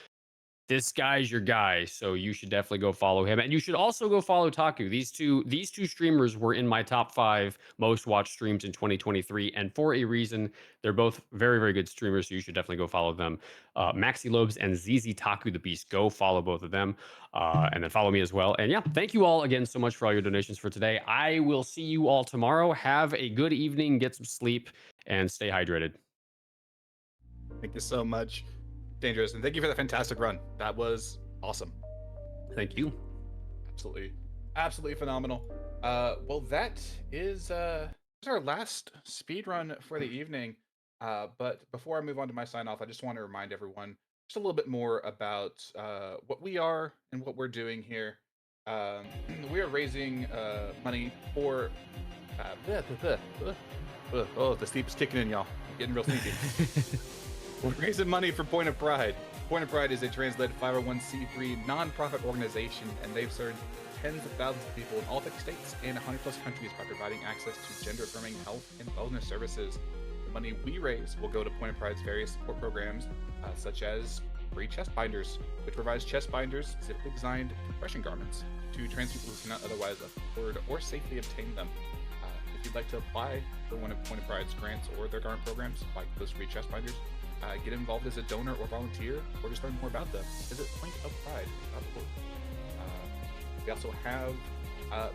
this guy's your guy, so you should definitely go follow him, and you should also go follow Taku. These two streamers were in my top 5 most watched streams in 2023, and for a reason. They're both very, very good streamers, so you should definitely go follow them. Maxi Lobes and ZZ Taku the Beast. Go follow both of them, and then follow me as well. And yeah, thank you all again so much for all your donations for today. I will see you all tomorrow. Have a good evening, get some sleep, and stay hydrated. Thank you so much, Dangerous, and thank you for that fantastic run. That was awesome. Thank you. Absolutely phenomenal. Well, that is our last speed run for the evening. But before I move on to my sign off, I just want to remind everyone just a little bit more about what we are and what we're doing here. We are raising money for. Oh, the sleep is kicking in, y'all. I'm getting real sleepy. We're raising money for Point of Pride. Point of Pride is a trans-led 501c3 non-profit organization, and they've served tens of thousands of people in all 50 states and 100 plus countries by providing access to gender-affirming health and wellness services. The money we raise will go to Point of Pride's various support programs, such as free chest binders, which provides chest binders specifically designed compression garments to trans people who cannot otherwise afford or safely obtain them. If you'd like to apply for one of Point of Pride's grants or their garment programs, like those free chest binders, get involved as a donor or volunteer, or just learn more about them, visit pointofpride.org. We also have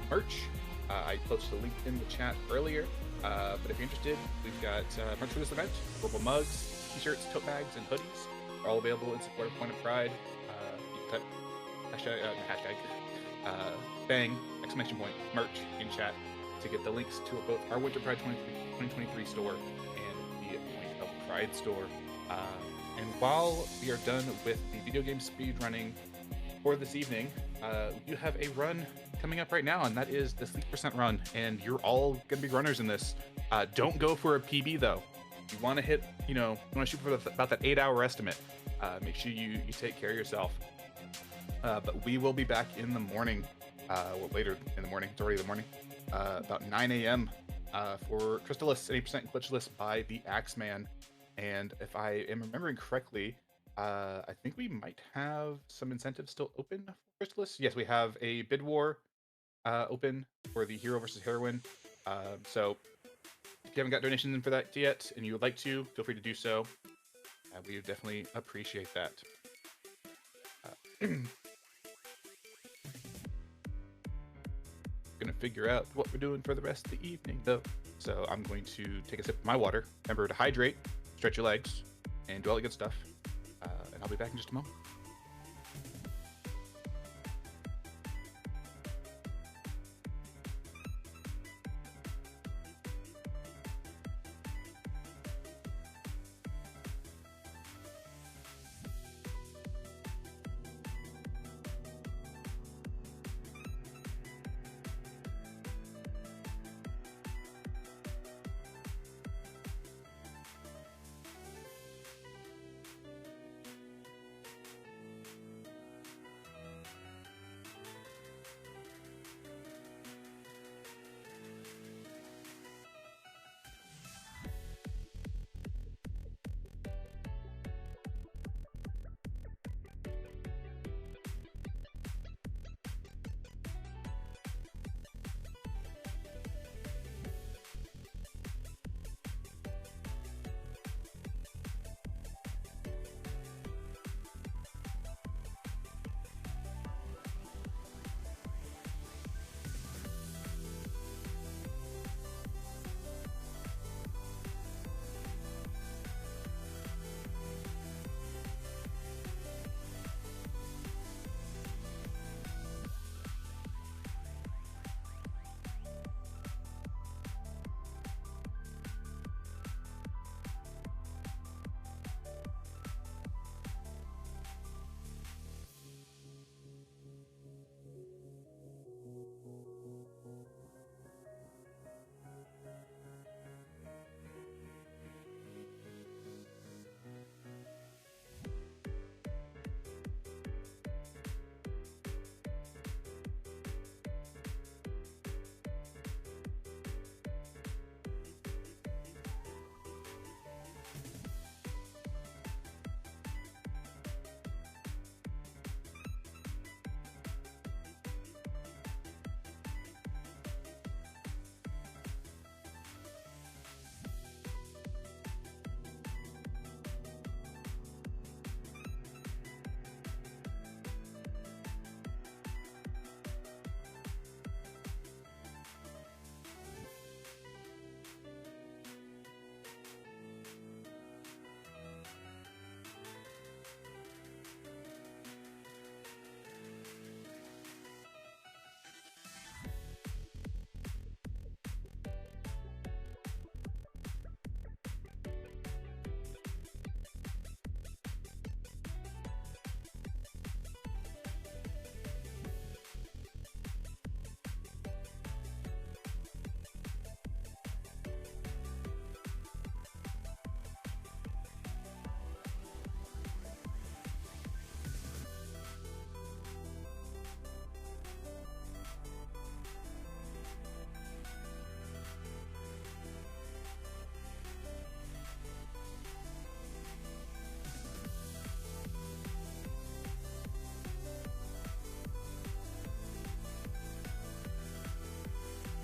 merch. I posted a link in the chat earlier, but if you're interested, we've got merch for this event. Purple mugs, t-shirts, tote bags, and hoodies are all available in support of Point of Pride. You can type bang, exclamation point, merch in chat to get the links to both our Winter Pride 2023 store and the Point of Pride store. And while we are done with the video game speed running for this evening, you have a run coming up right now, and that is the Sleep Percent run. And you're all gonna be runners in this. Don't go for a PB though. You want to hit, you want to shoot for about that 8-hour estimate. Make sure you take care of yourself. But we will be back in the morning, later in the morning. It's already the morning. About 9 a.m. For Crystalis 80% glitchless by the Axeman. And if I am remembering correctly, I think we might have some incentives still open for Crystalis. Yes, we have a bid war open for the hero versus heroine. So if you haven't got donations in for that yet and you would like to, feel free to do so. We would definitely appreciate that. Gonna figure out what we're doing for the rest of the evening though. So I'm going to take a sip of my water. Remember to hydrate, stretch your legs, and do all the good stuff. And I'll be back in just a moment.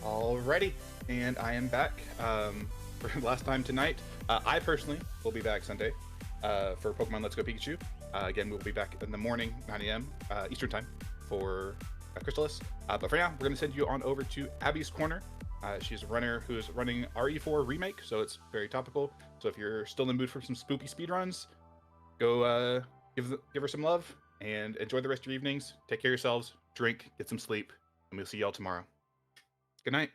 Alrighty, and I am back for last time tonight. I personally will be back Sunday for Pokemon Let's Go Pikachu. Again, we'll be back in the morning, 9 a.m. Eastern Time for Crystalis. But for now, we're going to send you on over to Abby's Corner. She's a runner who's running RE4 Remake, so it's very topical. So if you're still in the mood for some spoopy speedruns, go give her some love and enjoy the rest of your evenings. Take care of yourselves, drink, get some sleep, and we'll see y'all tomorrow. Good night.